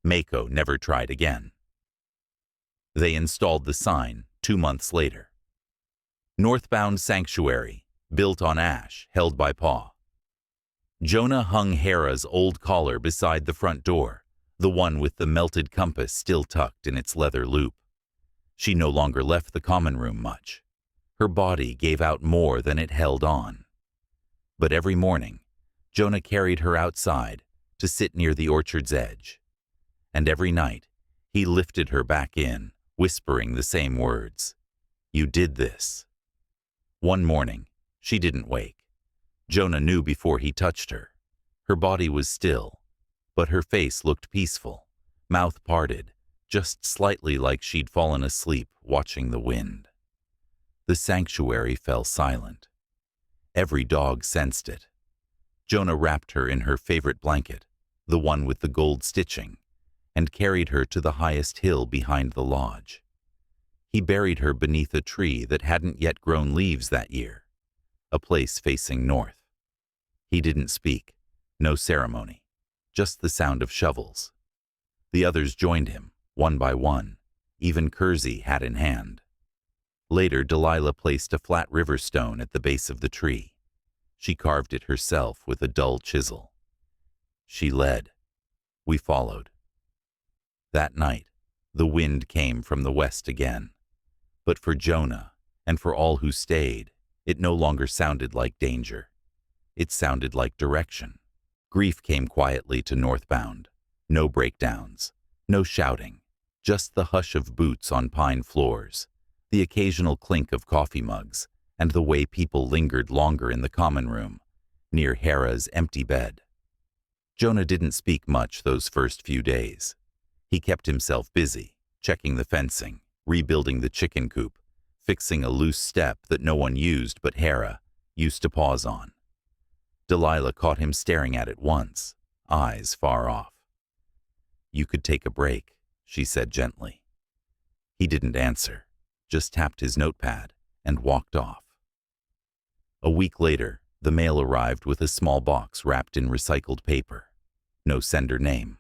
Mako never tried again. They installed the sign, 2 months later. Northbound Sanctuary, built on ash, held by Paw. Jonah hung Hera's old collar beside the front door, the one with the melted compass still tucked in its leather loop. She no longer left the common room much. Her body gave out more than it held on. But every morning, Jonah carried her outside to sit near the orchard's edge. And every night, he lifted her back in, whispering the same words. "You did this." One morning, she didn't wake. Jonah knew before he touched her. Her body was still, but her face looked peaceful, mouth parted, just slightly like she'd fallen asleep watching the wind. The sanctuary fell silent. Every dog sensed it. Jonah wrapped her in her favorite blanket, the one with the gold stitching, and carried her to the highest hill behind the lodge. He buried her beneath a tree that hadn't yet grown leaves that year, a place facing north. He didn't speak, no ceremony, just the sound of shovels. The others joined him, one by one, even Kersey hat in hand. Later, Delilah placed a flat river stone at the base of the tree. She carved it herself with a dull chisel. She led. We followed. That night, the wind came from the west again. But for Jonah, and for all who stayed, it no longer sounded like danger. It sounded like direction. Grief came quietly to Northbound. No breakdowns, no shouting, just the hush of boots on pine floors, the occasional clink of coffee mugs, and the way people lingered longer in the common room, near Hera's empty bed. Jonah didn't speak much those first few days. He kept himself busy, checking the fencing, rebuilding the chicken coop, fixing a loose step that no one used but Hera used to pause on. Delilah caught him staring at it once, eyes far off. "You could take a break," she said gently. He didn't answer, just tapped his notepad and walked off. A week later, the mail arrived with a small box wrapped in recycled paper. No sender name.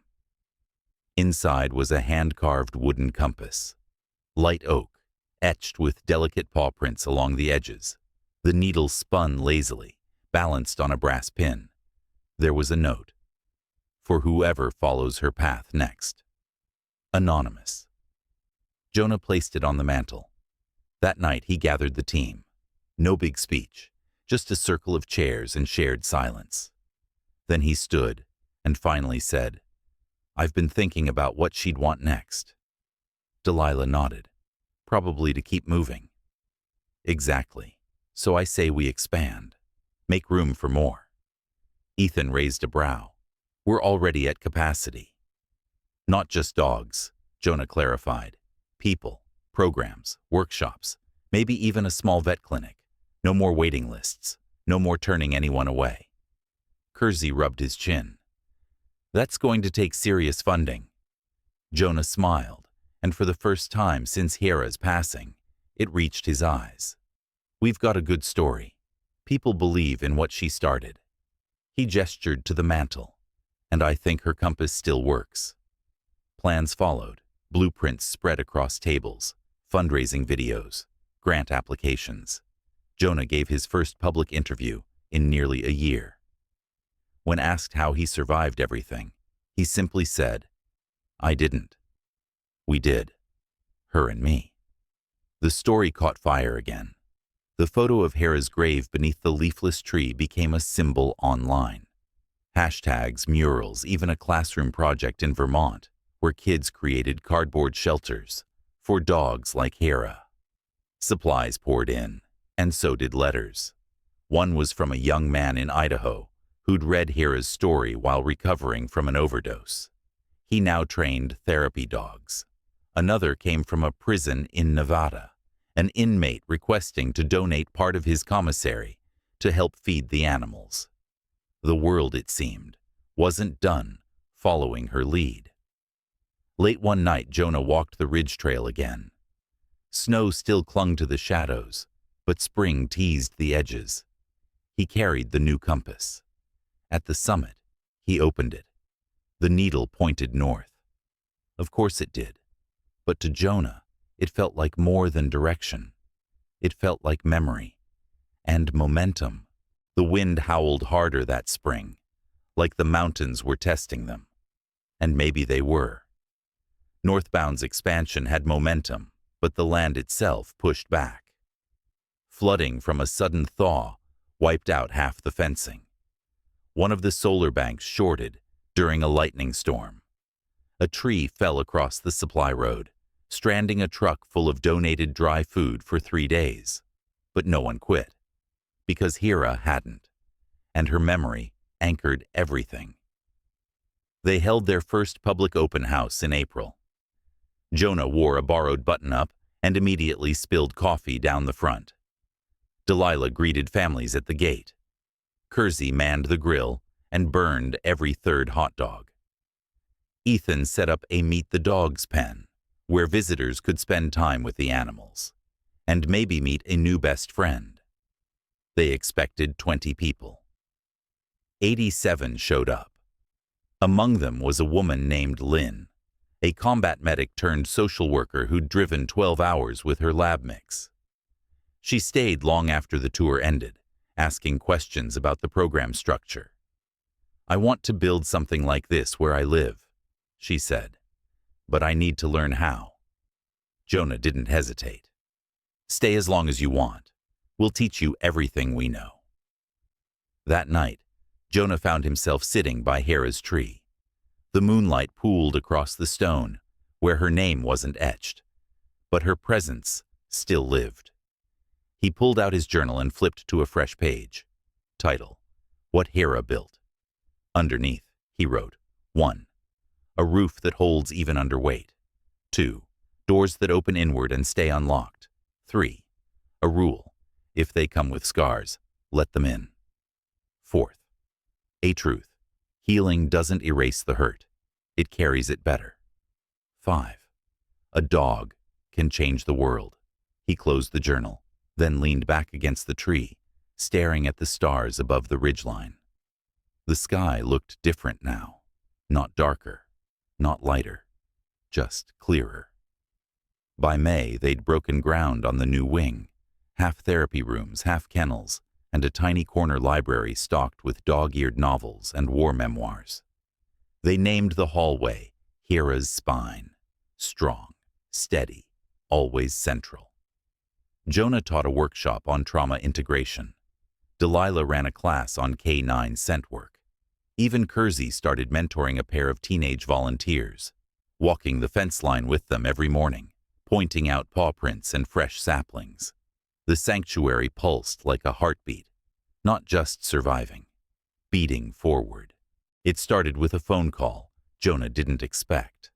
Inside was a hand-carved wooden compass. Light oak, etched with delicate paw prints along the edges. The needle spun lazily, balanced on a brass pin. There was a note. For whoever follows her path next. Anonymous. Jonah placed it on the mantel. That night he gathered the team. No big speech, just a circle of chairs and shared silence. Then he stood and finally said, "I've been thinking about what she'd want next." Delilah nodded. "Probably to keep moving." "Exactly. So I say we expand. Make room for more." Ethan raised a brow. "We're already at capacity." "Not just dogs," Jonah clarified. "People, programs, workshops, maybe even a small vet clinic. No more waiting lists. No more turning anyone away." Kersey rubbed his chin. "That's going to take serious funding." Jonah smiled, and for the first time since Hera's passing, it reached his eyes. "We've got a good story. People believe in what she started." He gestured to the mantel, and I think her compass still works. Plans followed, blueprints spread across tables, fundraising videos, grant applications. Jonah gave his first public interview in nearly a year. When asked how he survived everything, he simply said, "I didn't. We did. Her and me." The story caught fire again. The photo of Hera's grave beneath the leafless tree became a symbol online. Hashtags, murals, even a classroom project in Vermont where kids created cardboard shelters for dogs like Hera. Supplies poured in, and so did letters. One was from a young man in Idaho who'd read Hera's story while recovering from an overdose. He now trained therapy dogs. Another came from a prison in Nevada, an inmate requesting to donate part of his commissary to help feed the animals. The world, it seemed, wasn't done following her lead. Late one night, Jonah walked the ridge trail again. Snow still clung to the shadows, but spring teased the edges. He carried the new compass. At the summit, he opened it. The needle pointed north. Of course it did. But to Jonah, It felt like more than direction. It felt like memory. And momentum. The wind howled harder that spring, like the mountains were testing them. And maybe they were. Northbound's expansion had momentum, but the land itself pushed back. Flooding from a sudden thaw wiped out half the fencing. One of the solar banks shorted during a lightning storm. A tree fell across the supply road, stranding a truck full of donated dry food for 3 days. But no one quit, because Hera hadn't, and her memory anchored everything. They held their first public open house in April. Jonah wore a borrowed button-up and immediately spilled coffee down the front. Delilah greeted families at the gate. Kersey manned the grill and burned every third hot dog. Ethan set up a Meet the Dogs pen, where visitors could spend time with the animals, and maybe meet a new best friend. They expected 20 people. 87 showed up. Among them was a woman named Lynn, a combat medic turned social worker who'd driven 12 hours with her lab mix. She stayed long after the tour ended, asking questions about the program structure. "I want to build something like this where I live," she said, "but I need to learn how." Jonah didn't hesitate. "Stay as long as you want. We'll teach you everything we know." That night, Jonah found himself sitting by Hera's tree. The moonlight pooled across the stone, where her name wasn't etched, but her presence still lived. He pulled out his journal and flipped to a fresh page. Title: What Hera Built. Underneath, he wrote, 1. A roof that holds even under weight. 2. Doors that open inward and stay unlocked. 3. A rule: if they come with scars, let them in. 4th, a truth: healing doesn't erase the hurt, it carries it better. 5. A dog can change the world. He closed the journal, then leaned back against the tree, staring at the stars above the ridgeline. The sky looked different now, not darker, not lighter, just clearer. By May, they'd broken ground on the new wing, half therapy rooms, half kennels, and a tiny corner library stocked with dog-eared novels and war memoirs. They named the hallway Hera's Spine, strong, steady, always central. Jonah taught a workshop on trauma integration. Delilah ran a class on K9 scent work. Even Kersey started mentoring a pair of teenage volunteers, walking the fence line with them every morning, pointing out paw prints and fresh saplings. The sanctuary pulsed like a heartbeat, not just surviving, beating forward. It started with a phone call Jonah didn't expect.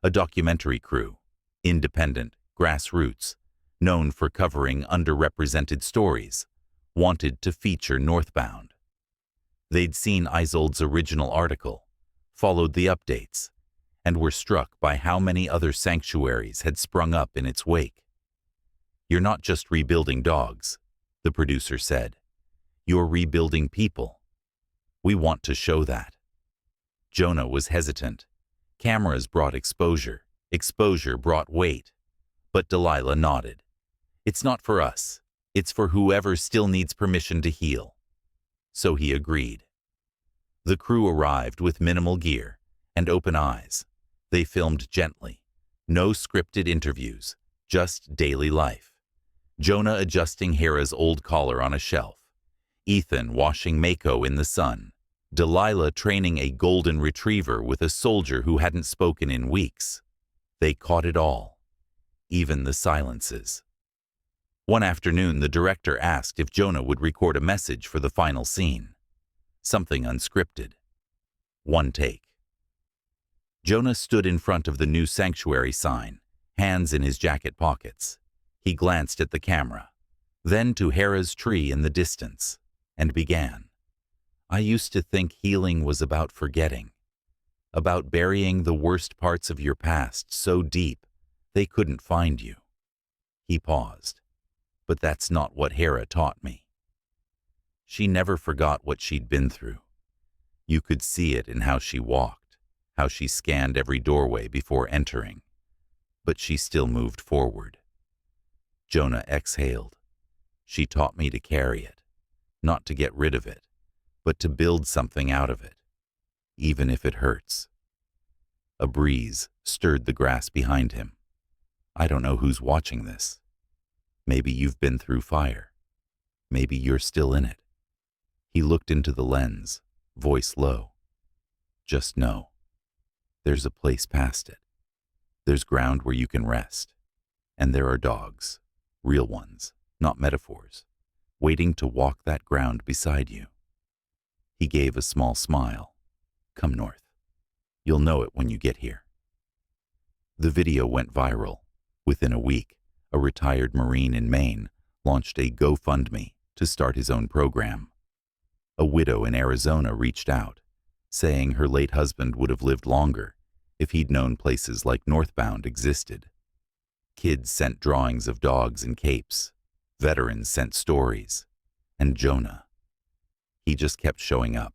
A documentary crew, independent, grassroots, known for covering underrepresented stories, wanted to feature Northbound. They'd seen Isolde's original article, followed the updates, and were struck by how many other sanctuaries had sprung up in its wake. "You're not just rebuilding dogs," the producer said. "You're rebuilding people. We want to show that." Jonah was hesitant. Cameras brought exposure. Exposure brought weight. But Delilah nodded. "It's not for us. It's for whoever still needs permission to heal." So he agreed. The crew arrived with minimal gear and open eyes. They filmed gently. No scripted interviews, just daily life. Jonah adjusting Hera's old collar on a shelf. Ethan washing Mako in the sun. Delilah training a golden retriever with a soldier who hadn't spoken in weeks. They caught it all, even the silences. One afternoon, the director asked if Jonah would record a message for the final scene. Something unscripted. One take. Jonah stood in front of the new sanctuary sign, hands in his jacket pockets. He glanced at the camera, then to Hera's tree in the distance, and began. "I used to think healing was about forgetting, about burying the worst parts of your past so deep they couldn't find you." He paused. "But that's not what Hera taught me." She never forgot what she'd been through. You could see it in how she walked, how she scanned every doorway before entering. but she still moved forward. Jonah exhaled. She taught me to carry it, not to get rid of it, but to build something out of it, even if it hurts. A breeze stirred the grass behind him. I don't know who's watching this. Maybe you've been through fire. Maybe you're still in it. He looked into the lens, voice low. Just know, there's a place past it. There's ground where you can rest. And there are dogs, real ones, not metaphors, waiting to walk that ground beside you. He gave a small smile. Come north. You'll know it when you get here. The video went viral. Within a week, a retired Marine in Maine launched a GoFundMe to start his own program. A widow in Arizona reached out, saying her late husband would have lived longer if he'd known places like Northbound existed. Kids sent drawings of dogs in capes. Veterans sent stories. And Jonah. He just kept showing up.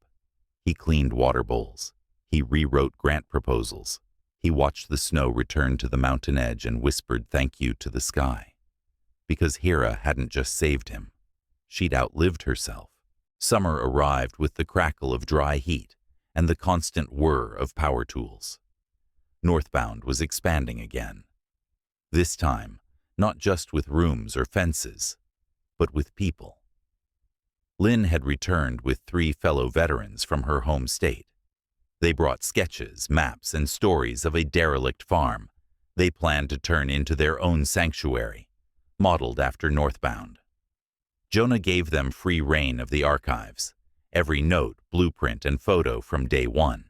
He cleaned water bowls. He rewrote grant proposals. He watched the snow return to the mountain edge and whispered thank you to the sky. Because Hera hadn't just saved him. She'd outlived herself. Summer arrived with the crackle of dry heat and the constant whir of power tools. Northbound was expanding again. This time, not just with rooms or fences, but with people. Lynn had returned with 3 fellow veterans from her home state. They brought sketches, maps, and stories of a derelict farm they planned to turn into their own sanctuary, modeled after Northbound. Jonah gave them free rein of the archives, every note, blueprint, and photo from day one.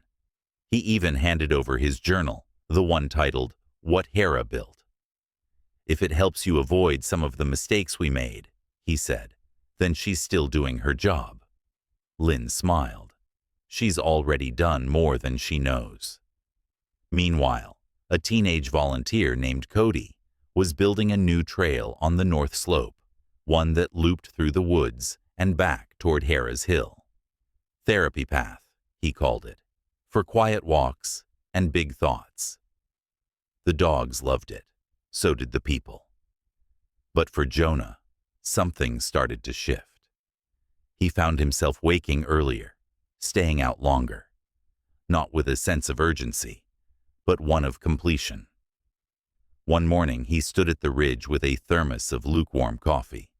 He even handed over his journal, the one titled, What Hera Built. If it helps you avoid some of the mistakes we made, he said, then she's still doing her job. Lynn smiled. She's already done more than she knows. Meanwhile, a teenage volunteer named Cody was building a new trail on the north slope, one that looped through the woods and back toward Hera's Hill. Therapy path, he called it, for quiet walks and big thoughts. The dogs loved it. So did the people. But for Jonah, something started to shift. He found himself waking earlier, staying out longer, not with a sense of urgency, but one of completion. One morning, he stood at the ridge with a thermos of lukewarm coffee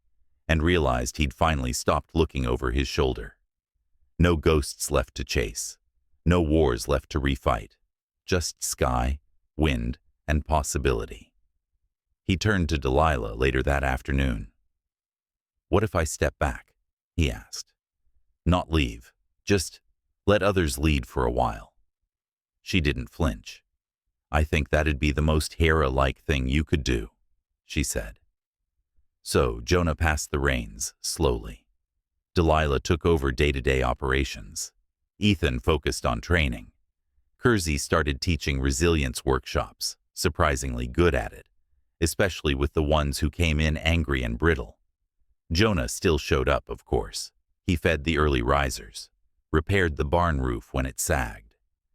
and realized he'd finally stopped looking over his shoulder. No ghosts left to chase, no wars left to refight, just sky, wind, and possibility. He turned to Delilah later that afternoon. What if I step back? He asked. Not leave, just let others lead for a while. She didn't flinch. I think that'd be the most Hera-like thing you could do, she said. So Jonah passed the reins, slowly. Delilah took over day-to-day operations. Ethan focused on training. Kersey started teaching resilience workshops, surprisingly good at it, especially with the ones who came in angry and brittle. Jonah still showed up, of course. He fed the early risers, repaired the barn roof when it sagged,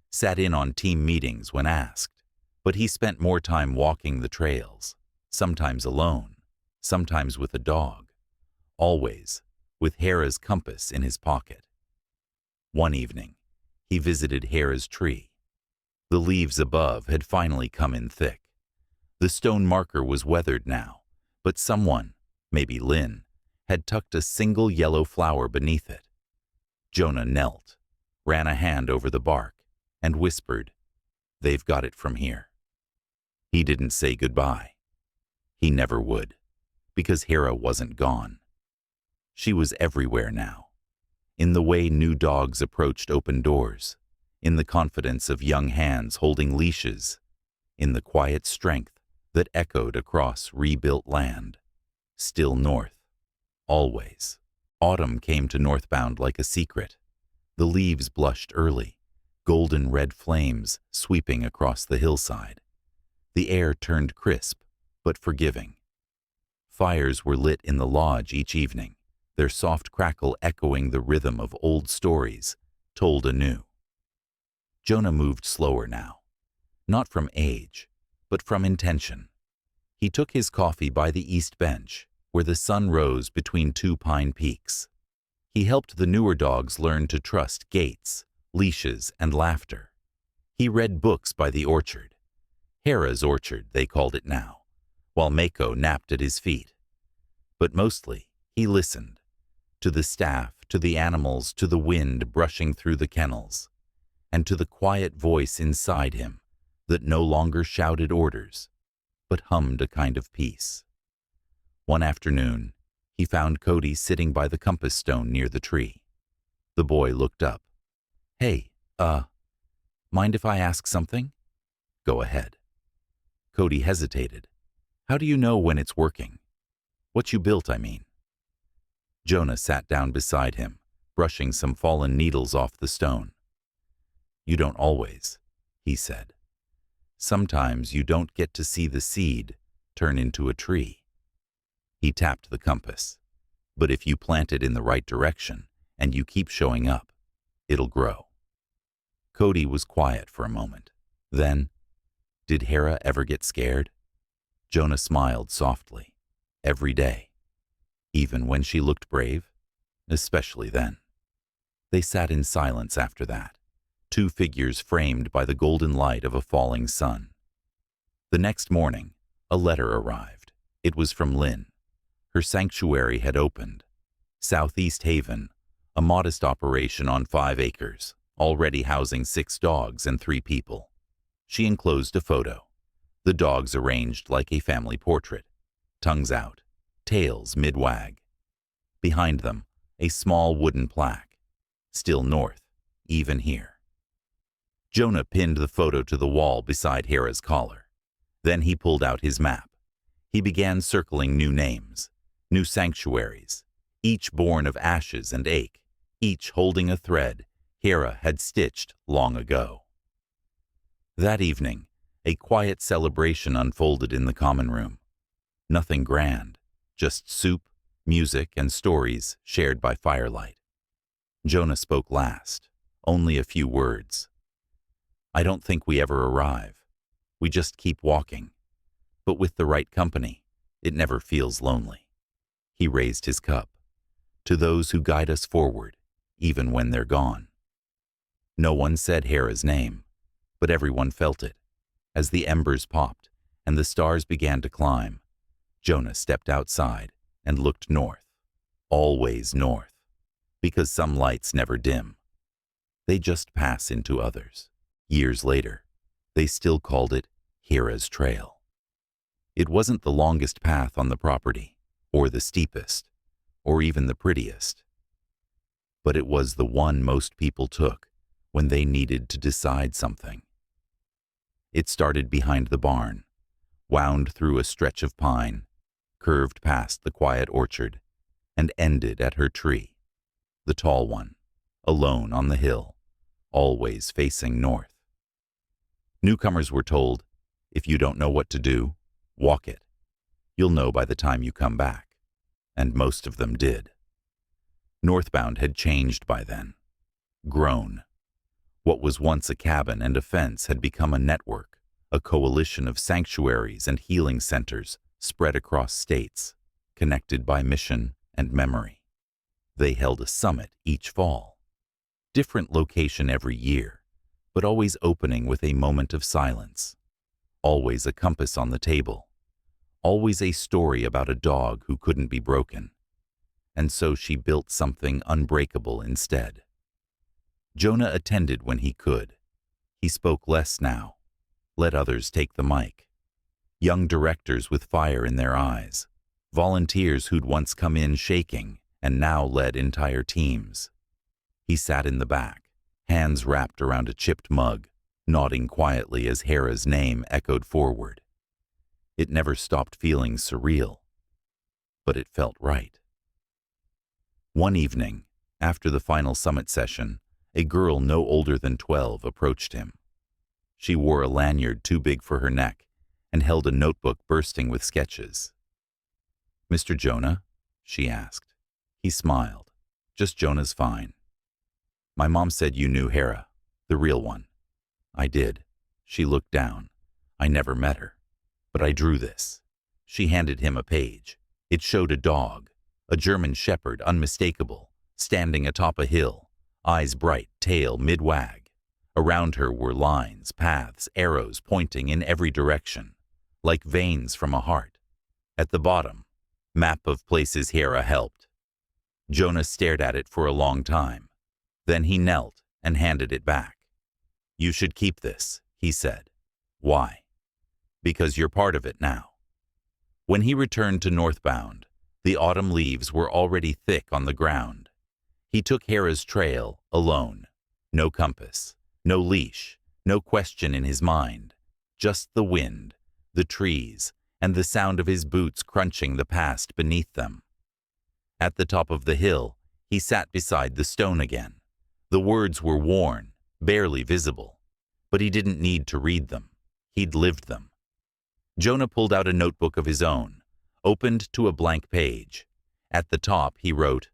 sat in on team meetings when asked, but he spent more time walking the trails, sometimes alone, sometimes with a dog, always with Hera's compass in his pocket. One evening, he visited Hera's tree. The leaves above had finally come in thick. The stone marker was weathered now, but someone, maybe Lynn, had tucked a single yellow flower beneath it. Jonah knelt, ran a hand over the bark, and whispered, "They've got it from here." He didn't say goodbye. He never would, because Hera wasn't gone. She was everywhere now, in the way new dogs approached open doors, in the confidence of young hands holding leashes, in the quiet strength that echoed across rebuilt land. Still north, always. Autumn came to Northbound like a secret. The leaves blushed early, golden red flames sweeping across the hillside. The air turned crisp, but forgiving. Fires were lit in the lodge each evening, their soft crackle echoing the rhythm of old stories told anew. Jonah moved slower now, not from age, but from intention. He took his coffee by the east bench, where the sun rose between two pine peaks. He helped the newer dogs learn to trust gates, leashes, and laughter. He read books by the orchard. Hera's orchard, they called it now, while Mako napped at his feet. But mostly, he listened. To the staff, to the animals, to the wind brushing through the kennels, and to the quiet voice inside him that no longer shouted orders, but hummed a kind of peace. One afternoon, he found Cody sitting by the compass stone near the tree. The boy looked up. "Hey, mind if I ask something?" "Go ahead." Cody hesitated. "How do you know when it's working? What you built, I mean." Jonah sat down beside him, brushing some fallen needles off the stone. "You don't always," he said. "Sometimes you don't get to see the seed turn into a tree." He tapped the compass. "But if you plant it in the right direction and you keep showing up, it'll grow." Cody was quiet for a moment. Then, "Did Hera ever get scared?" Jonah smiled softly. "Every day. Even when she looked brave? Especially then." They sat in silence after that, two figures framed by the golden light of a falling sun. The next morning, a letter arrived. It was from Lynn. Her sanctuary had opened. Southeast Haven, a modest operation on 5 acres, already housing 6 dogs and 3 people. She enclosed a photo. The dogs arranged like a family portrait, tongues out, tails mid-wag. Behind them, a small wooden plaque. "Still north, even here." Jonah pinned the photo to the wall beside Hera's collar. Then he pulled out his map. He began circling new names, new sanctuaries, each born of ashes and ache, each holding a thread Hera had stitched long ago. That evening, a quiet celebration unfolded in the common room. Nothing grand, just soup, music, and stories shared by firelight. Jonah spoke last, only a few words. "I don't think we ever arrive. We just keep walking. But with the right company, it never feels lonely." He raised his cup. "To those who guide us forward, even when they're gone." No one said Hera's name, but everyone felt it. As the embers popped and the stars began to climb, Jonah stepped outside and looked north. Always north, because some lights never dim. They just pass into others. Years later, they still called it Hera's Trail. It wasn't the longest path on the property, or the steepest, or even the prettiest. But it was the one most people took when they needed to decide something. It started behind the barn, wound through a stretch of pine, curved past the quiet orchard, and ended at her tree, the tall one, alone on the hill, always facing north. Newcomers were told, "If you don't know what to do, walk it. You'll know by the time you come back." And most of them did. Northbound had changed by then, grown. What was once a cabin and a fence had become a network, a coalition of sanctuaries and healing centers spread across states, connected by mission and memory. They held a summit each fall. Different location every year, but always opening with a moment of silence. Always a compass on the table. Always a story about a dog who couldn't be broken. And so she built something unbreakable instead. Jonah attended when he could. He spoke less now. Let others take the mic. Young directors with fire in their eyes. Volunteers who'd once come in shaking and now led entire teams. He sat in the back, hands wrapped around a chipped mug, nodding quietly as Hera's name echoed forward. It never stopped feeling surreal, but it felt right. One evening, after the final summit session, a girl no older than 12 approached him. She wore a lanyard too big for her neck and held a notebook bursting with sketches. "Mr. Jonah?" she asked. He smiled. "Just Jonah's fine. My mom said you knew Hera, the real one." "I did." She looked down. "I never met her." But I drew this. She handed him a page. It showed a dog, a German shepherd, unmistakable, standing atop a hill, eyes bright, tail mid-wag. Around her were lines, paths, arrows pointing in every direction, like veins from a heart. At the bottom, map of places Hera helped. Jonah stared at it for a long time. Then he knelt and handed it back. You should keep this, he said. Why? Because you're part of it now. When he returned to Northbound, the autumn leaves were already thick on the ground. He took Hera's trail alone. No compass, no leash, no question in his mind. Just the wind, the trees, and the sound of his boots crunching the past beneath them. At the top of the hill, he sat beside the stone again. The words were worn, barely visible, but he didn't need to read them. He'd lived them. Jonah pulled out a notebook of his own, opened to a blank page. At the top, he wrote,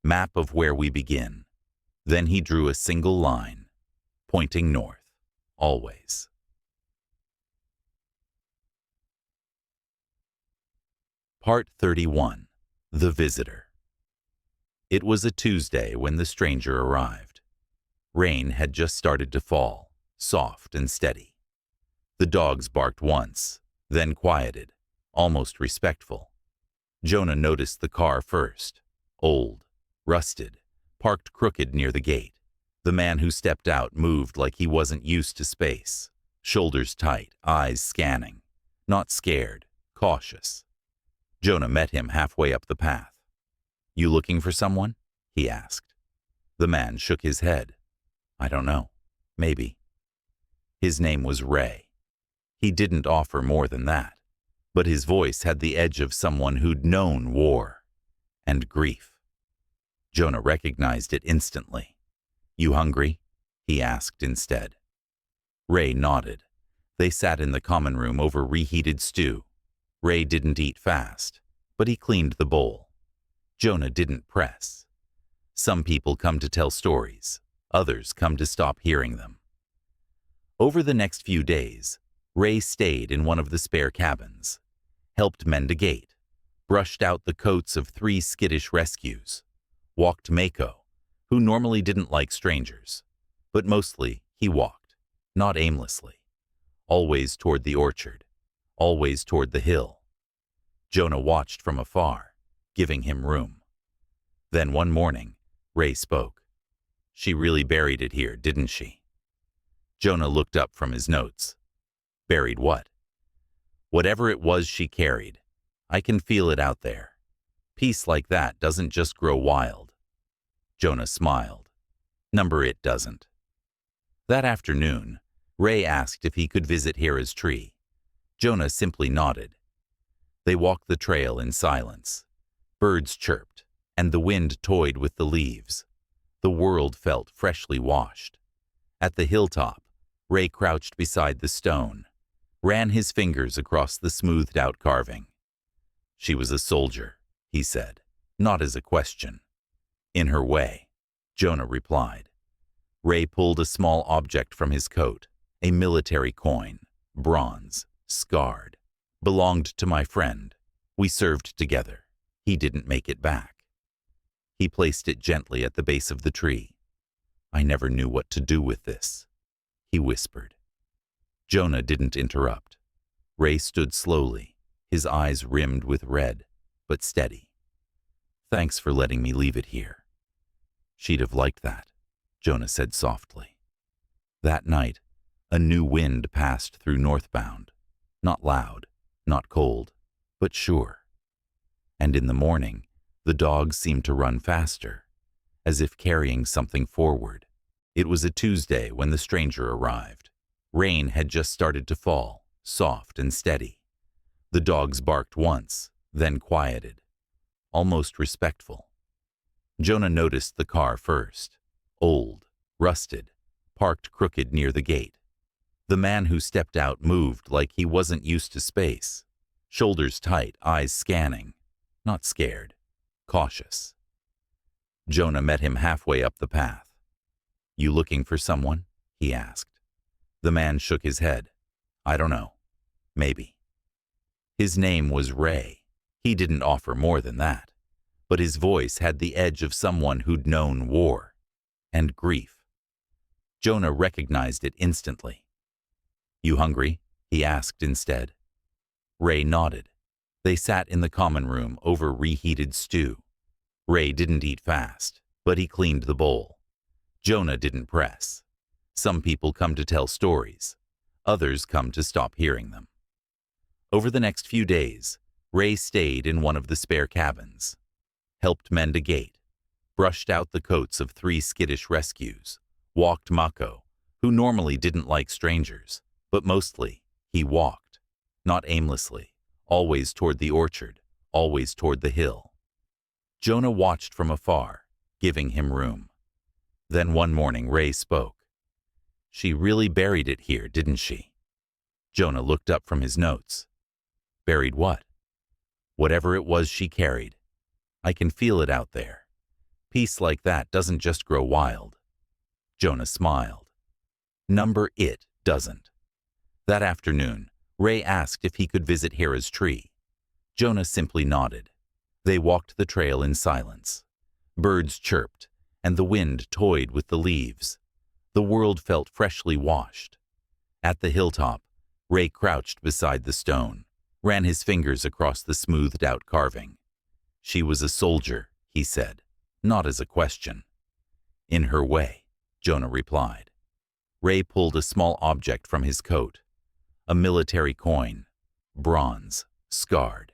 "Map of where we begin." Then he drew a single line, pointing north, always. Part 31. The Visitor. It was a Tuesday when the stranger arrived. Rain had just started to fall, soft and steady. The dogs barked once, then quieted, almost respectful. Jonah noticed the car first, old, rusted, parked crooked near the gate. The man who stepped out moved like he wasn't used to space, shoulders tight, eyes scanning, not scared, cautious. Jonah met him halfway up the path. "You looking for someone?" he asked. The man shook his head. "I don't know. Maybe." His name was Ray. He didn't offer more than that, but his voice had the edge of someone who'd known war and grief. Jonah recognized it instantly. "You hungry?" he asked instead. Ray nodded. They sat in the common room over reheated stew. Ray didn't eat fast, but he cleaned the bowl. Jonah didn't press. Some people come to tell stories. Others come to stop hearing them. Over the next few days, Ray stayed in one of the spare cabins, helped mend a gate, brushed out the coats of 3 skittish rescues, walked Mako, who normally didn't like strangers, but mostly he walked, not aimlessly, always toward the orchard, always toward the hill. Jonah watched from afar, giving him room. Then one morning, Ray spoke. "She really buried it here, didn't she?" Jonah looked up from his notes. "Buried what?" "Whatever it was she carried. I can feel it out there. Peace like that doesn't just grow wild." Jonah smiled. "Number it doesn't." That afternoon, Ray asked if he could visit Hera's tree. Jonah simply nodded. They walked the trail in silence. Birds chirped, and the wind toyed with the leaves. The world felt freshly washed. At the hilltop, Ray crouched beside the stone, ran his fingers across the smoothed-out carving. "She was a soldier," he said, not as a question. "In her way," Jonah replied. Ray pulled a small object from his coat, a military coin, bronze, scarred. "Belonged to my friend. We served together. He didn't make it back." He placed it gently at the base of the tree. "I never knew what to do with this," he whispered. Jonah didn't interrupt. Ray stood slowly, his eyes rimmed with red, but steady. "Thanks for letting me leave it here." "She'd have liked that," Jonah said softly. That night, a new wind passed through Northbound, not loud, not cold, but sure. And in the morning, the dogs seemed to run faster, as if carrying something forward. It was a Tuesday when the stranger arrived. Rain had just started to fall, soft and steady. The dogs barked once, then quieted, almost respectful. Jonah noticed the car first, old, rusted, parked crooked near the gate. The man who stepped out moved like he wasn't used to space, shoulders tight, eyes scanning, not scared, cautious. Jonah met him halfway up the path. "You looking for someone?" he asked. The man shook his head. "I don't know. Maybe." His name was Ray. He didn't offer more than that, but his voice had the edge of someone who'd known war and grief. Jonah recognized it instantly. "You hungry?" he asked instead. Ray nodded. They sat in the common room over reheated stew. Ray didn't eat fast, but he cleaned the bowl. Jonah didn't press. Some people come to tell stories. Others come to stop hearing them. Over the next few days, Ray stayed in one of the spare cabins, helped mend a gate, brushed out the coats of 3 skittish rescues, walked Mako, who normally didn't like strangers, but mostly he walked, not aimlessly, always toward the orchard, always toward the hill. Jonah watched from afar, giving him room. Then one morning Ray spoke. "She really buried it here, didn't she?" Jonah looked up from his notes. "Buried what?" "Whatever it was she carried. I can feel it out there. Peace like that doesn't just grow wild." Jonah smiled. Number it doesn't. That afternoon, Ray asked if he could visit Hera's tree. Jonah simply nodded. They walked the trail in silence. Birds chirped, and the wind toyed with the leaves. The world felt freshly washed. At the hilltop, Ray crouched beside the stone, ran his fingers across the smoothed-out carving. "She was a soldier," he said, not as a question. "In her way," Jonah replied. Ray pulled a small object from his coat. A military coin, bronze, scarred.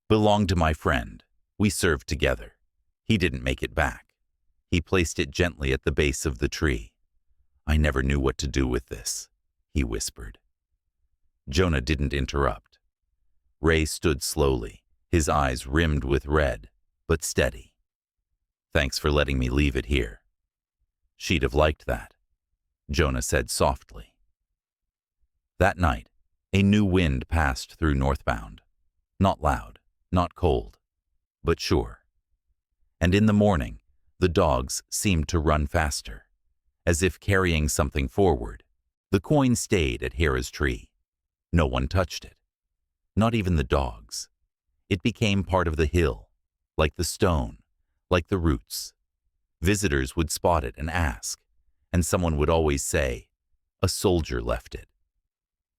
"Belonged to my friend. We served together. He didn't make it back." He placed it gently at the base of the tree. "I never knew what to do with this," he whispered. Jonah didn't interrupt. Ray stood slowly, his eyes rimmed with red, but steady. "Thanks for letting me leave it here." "She'd have liked that," Jonah said softly. That night, a new wind passed through Northbound. Not loud, not cold, but sure. And in the morning, the dogs seemed to run faster, as if carrying something forward. The coin stayed at Hera's tree. No one touched it, not even the dogs. It became part of the hill, like the stone, like the roots. Visitors would spot it and ask, and someone would always say, "A soldier left it."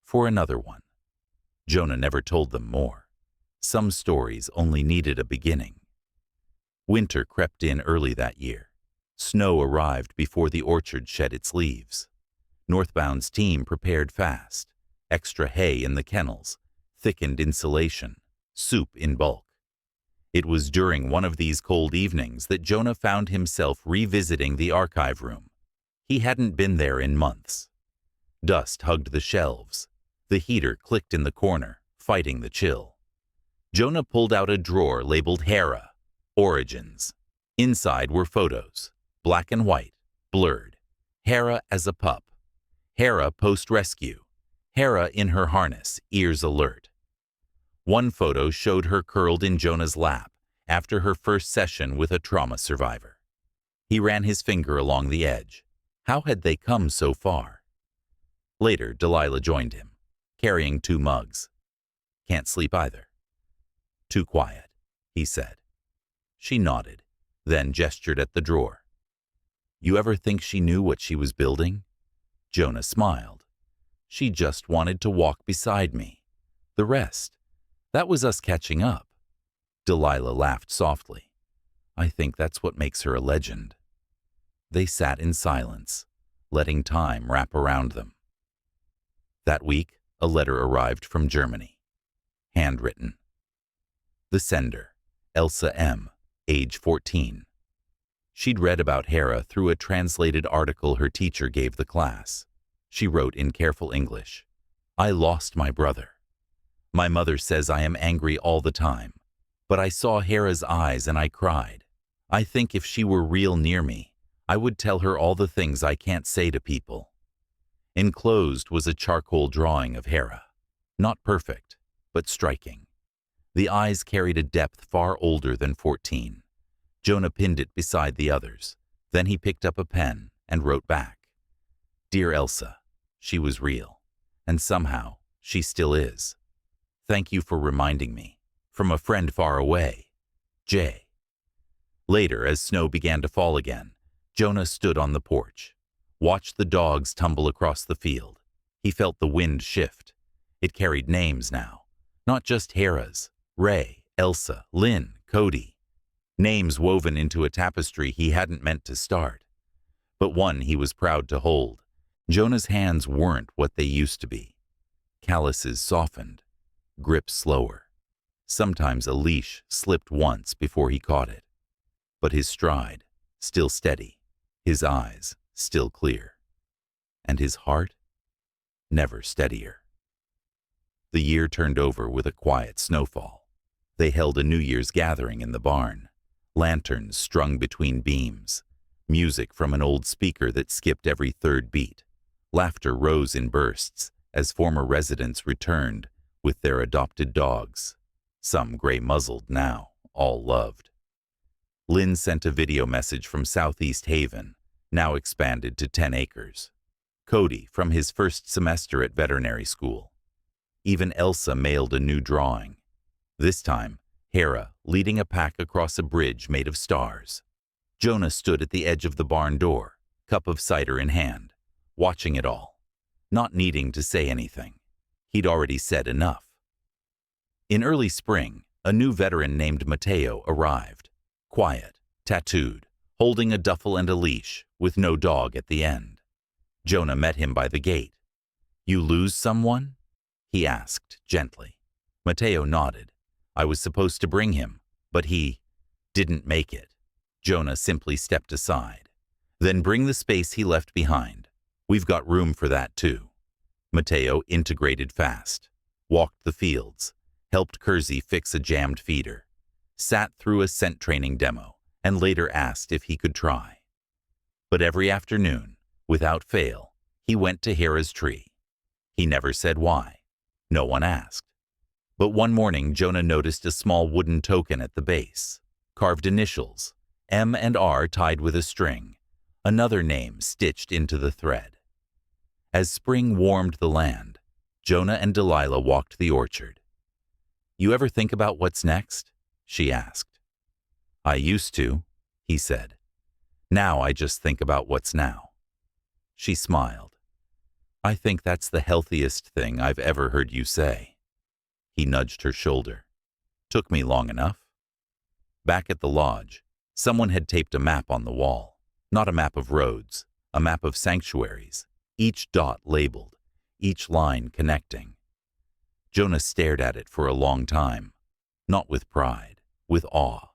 For another one. Jonah never told them more. Some stories only needed a beginning. Winter crept in early that year. Snow arrived before the orchard shed its leaves. Northbound's team prepared fast. Extra hay in the kennels, thickened insulation, soup in bulk. It was during one of these cold evenings that Jonah found himself revisiting the archive room. He hadn't been there in months. Dust hugged the shelves. The heater clicked in the corner, fighting the chill. Jonah pulled out a drawer labeled Hera, Origins. Inside were photos, black and white, blurred. Hera as a pup. Hera post-rescue. Hera in her harness, ears alert. One photo showed her curled in Jonah's lap after her first session with a trauma survivor. He ran his finger along the edge. How had they come so far? Later, Delilah joined him, carrying 2 mugs. "Can't sleep either." "Too quiet," he said. She nodded, then gestured at the drawer. "You ever think she knew what she was building?" Jonah smiled. "She just wanted to walk beside me. The rest, that was us catching up." Delilah laughed softly. "I think that's what makes her a legend." They sat in silence, letting time wrap around them. That week, a letter arrived from Germany. Handwritten. The sender, Elsa M., age 14. She'd read about Hera through a translated article her teacher gave the class. She wrote in careful English, "I lost my brother. My mother says I am angry all the time, but I saw Hera's eyes and I cried. I think if she were real near me, I would tell her all the things I can't say to people." Enclosed was a charcoal drawing of Hera. Not perfect, but striking. The eyes carried a depth far older than 14. Jonah pinned it beside the others. Then he picked up a pen and wrote back. "Dear Elsa, she was real, and somehow she still is. Thank you for reminding me. From a friend far away. Jay. Later, as snow began to fall again, Jonah stood on the porch, watched the dogs tumble across the field. He felt the wind shift. It carried names now, not just Hera's, Ray, Elsa, Lynn, Cody. Names woven into a tapestry he hadn't meant to start, but one he was proud to hold. Jonah's hands weren't what they used to be. Calluses softened, grip slower. Sometimes a leash slipped once before he caught it. But his stride, still steady, his eyes, still clear. And his heart, never steadier. The year turned over with a quiet snowfall. They held a New Year's gathering in the barn, lanterns strung between beams, music from an old speaker that skipped every third beat. Laughter rose in bursts as former residents returned with their adopted dogs, some gray-muzzled now, all loved. Lynn sent a video message from Southeast Haven, now expanded to 10 acres. Cody from his first semester at veterinary school. Even Elsa mailed a new drawing. This time, Hera leading a pack across a bridge made of stars. Jonah stood at the edge of the barn door, cup of cider in hand, watching it all, not needing to say anything. He'd already said enough. In early spring, a new veteran named Mateo arrived, quiet, tattooed, holding a duffel and a leash, with no dog at the end. Jonah met him by the gate. "You lose someone?" he asked gently. Mateo nodded. "I was supposed to bring him, but he didn't make it." Jonah simply stepped aside. "Then bring the space he left behind. We've got room for that too." Mateo integrated fast, walked the fields, helped Kersey fix a jammed feeder, sat through a scent training demo, and later asked if he could try. But every afternoon, without fail, he went to Hera's tree. He never said why. No one asked. But one morning, Jonah noticed a small wooden token at the base, carved initials, M and R tied with a string, another name stitched into the thread. As spring warmed the land, Jonah and Delilah walked the orchard. "You ever think about what's next?" she asked. "I used to," he said. "Now I just think about what's now." She smiled. "I think that's the healthiest thing I've ever heard you say." He nudged her shoulder. "Took me long enough." Back at the lodge, someone had taped a map on the wall. Not a map of roads, a map of sanctuaries, each dot labeled, each line connecting. Jonah stared at it for a long time, not with pride, with awe,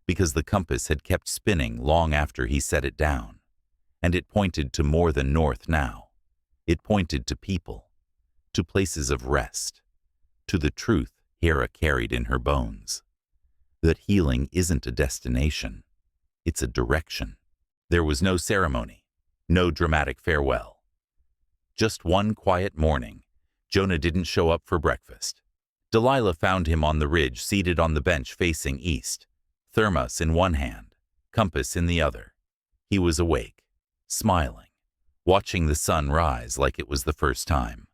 because the compass had kept spinning long after he set it down, and it pointed to more than north now. It pointed to people, to places of rest, to the truth Hera carried in her bones, that healing isn't a destination, it's a direction. There was no ceremony, no dramatic farewell. Just one quiet morning, Jonah didn't show up for breakfast. Delilah found him on the ridge, seated on the bench facing east, thermos in one hand, compass in the other. He was awake, smiling, watching the sun rise like it was the first time.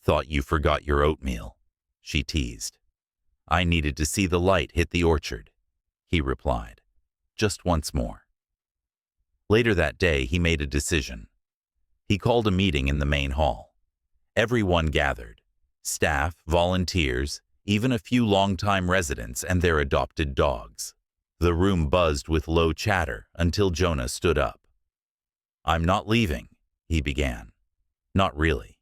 "Thought you forgot your oatmeal," she teased. "I needed to see the light hit the orchard," he replied, just once more. Later that day, he made a decision. He called a meeting in the main hall. Everyone gathered, staff, volunteers, even a few longtime residents and their adopted dogs. The room buzzed with low chatter until Jonah stood up. "I'm not leaving," he began. "Not really.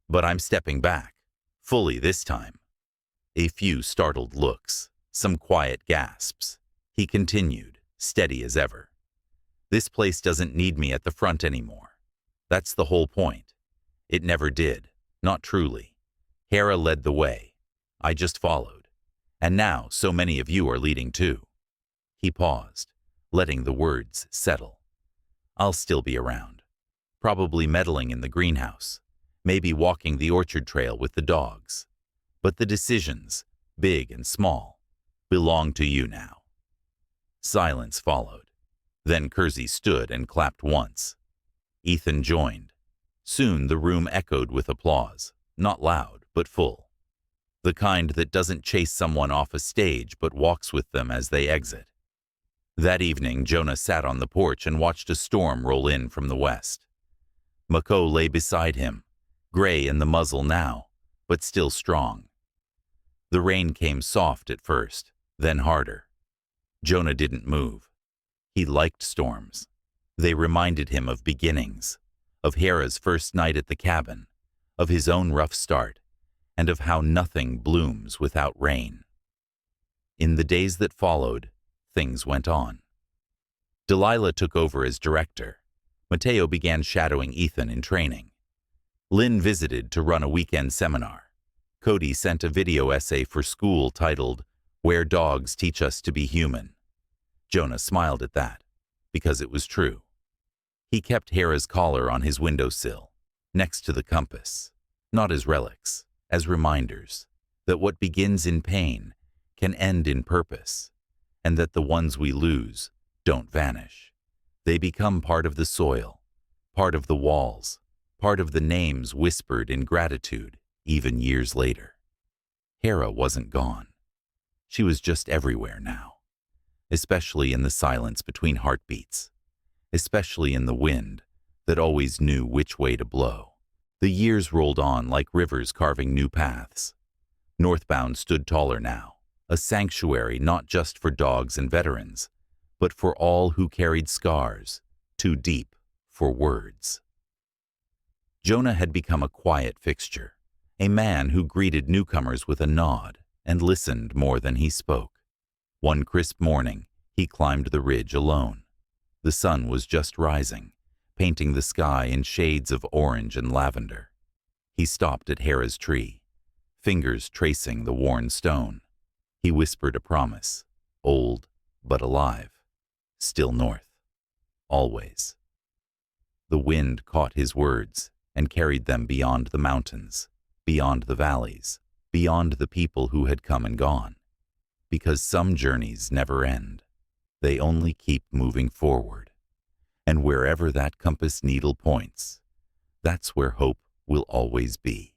But I'm stepping back, fully this time." A few startled looks, some quiet gasps. He continued, steady as ever. "This place doesn't need me at the front anymore. That's the whole point. It never did, not truly. Hera led the way. I just followed. And now so many of you are leading too." He paused, letting the words settle. "I'll still be around, probably meddling in the greenhouse, maybe walking the orchard trail with the dogs. But the decisions, big and small, belong to you now." Silence followed. Then Kersey stood and clapped once. Ethan joined. Soon the room echoed with applause, not loud, but full. the kind that doesn't chase someone off a stage but walks with them as they exit. That evening, Jonah sat on the porch and watched a storm roll in from the west. Mako lay beside him, gray in the muzzle now, but still strong. The rain came soft at first, then harder. Jonah didn't move. He liked storms. They reminded him of beginnings, of Hera's first night at the cabin, of his own rough start, and of how nothing blooms without rain. In the days that followed, things went on. Delilah took over as director. Mateo began shadowing Ethan in training. Lynn visited to run a weekend seminar. Cody sent a video essay for school titled, "Where Dogs Teach Us to Be Human." Jonah smiled at that, because it was true. He kept Hera's collar on his windowsill, next to the compass, not as relics, as reminders that what begins in pain can end in purpose, and that the ones we lose don't vanish. They become part of the soil, part of the walls, part of the names whispered in gratitude even years later. Hera wasn't gone. She was just everywhere now, especially in the silence between heartbeats, especially in the wind that always knew which way to blow. The years rolled on like rivers carving new paths. Northbound stood taller now, a sanctuary not just for dogs and veterans, but for all who carried scars too deep for words. Jonah had become a quiet fixture, a man who greeted newcomers with a nod and listened more than he spoke. One crisp morning, he climbed the ridge alone. The sun was just rising, painting the sky in shades of orange and lavender. He stopped at Hera's tree, fingers tracing the worn stone. He whispered a promise, old but alive. Still north. Always. The wind caught his words and carried them beyond the mountains, beyond the valleys, beyond the people who had come and gone. Because some journeys never end. They only keep moving forward. And wherever that compass needle points, that's where hope will always be.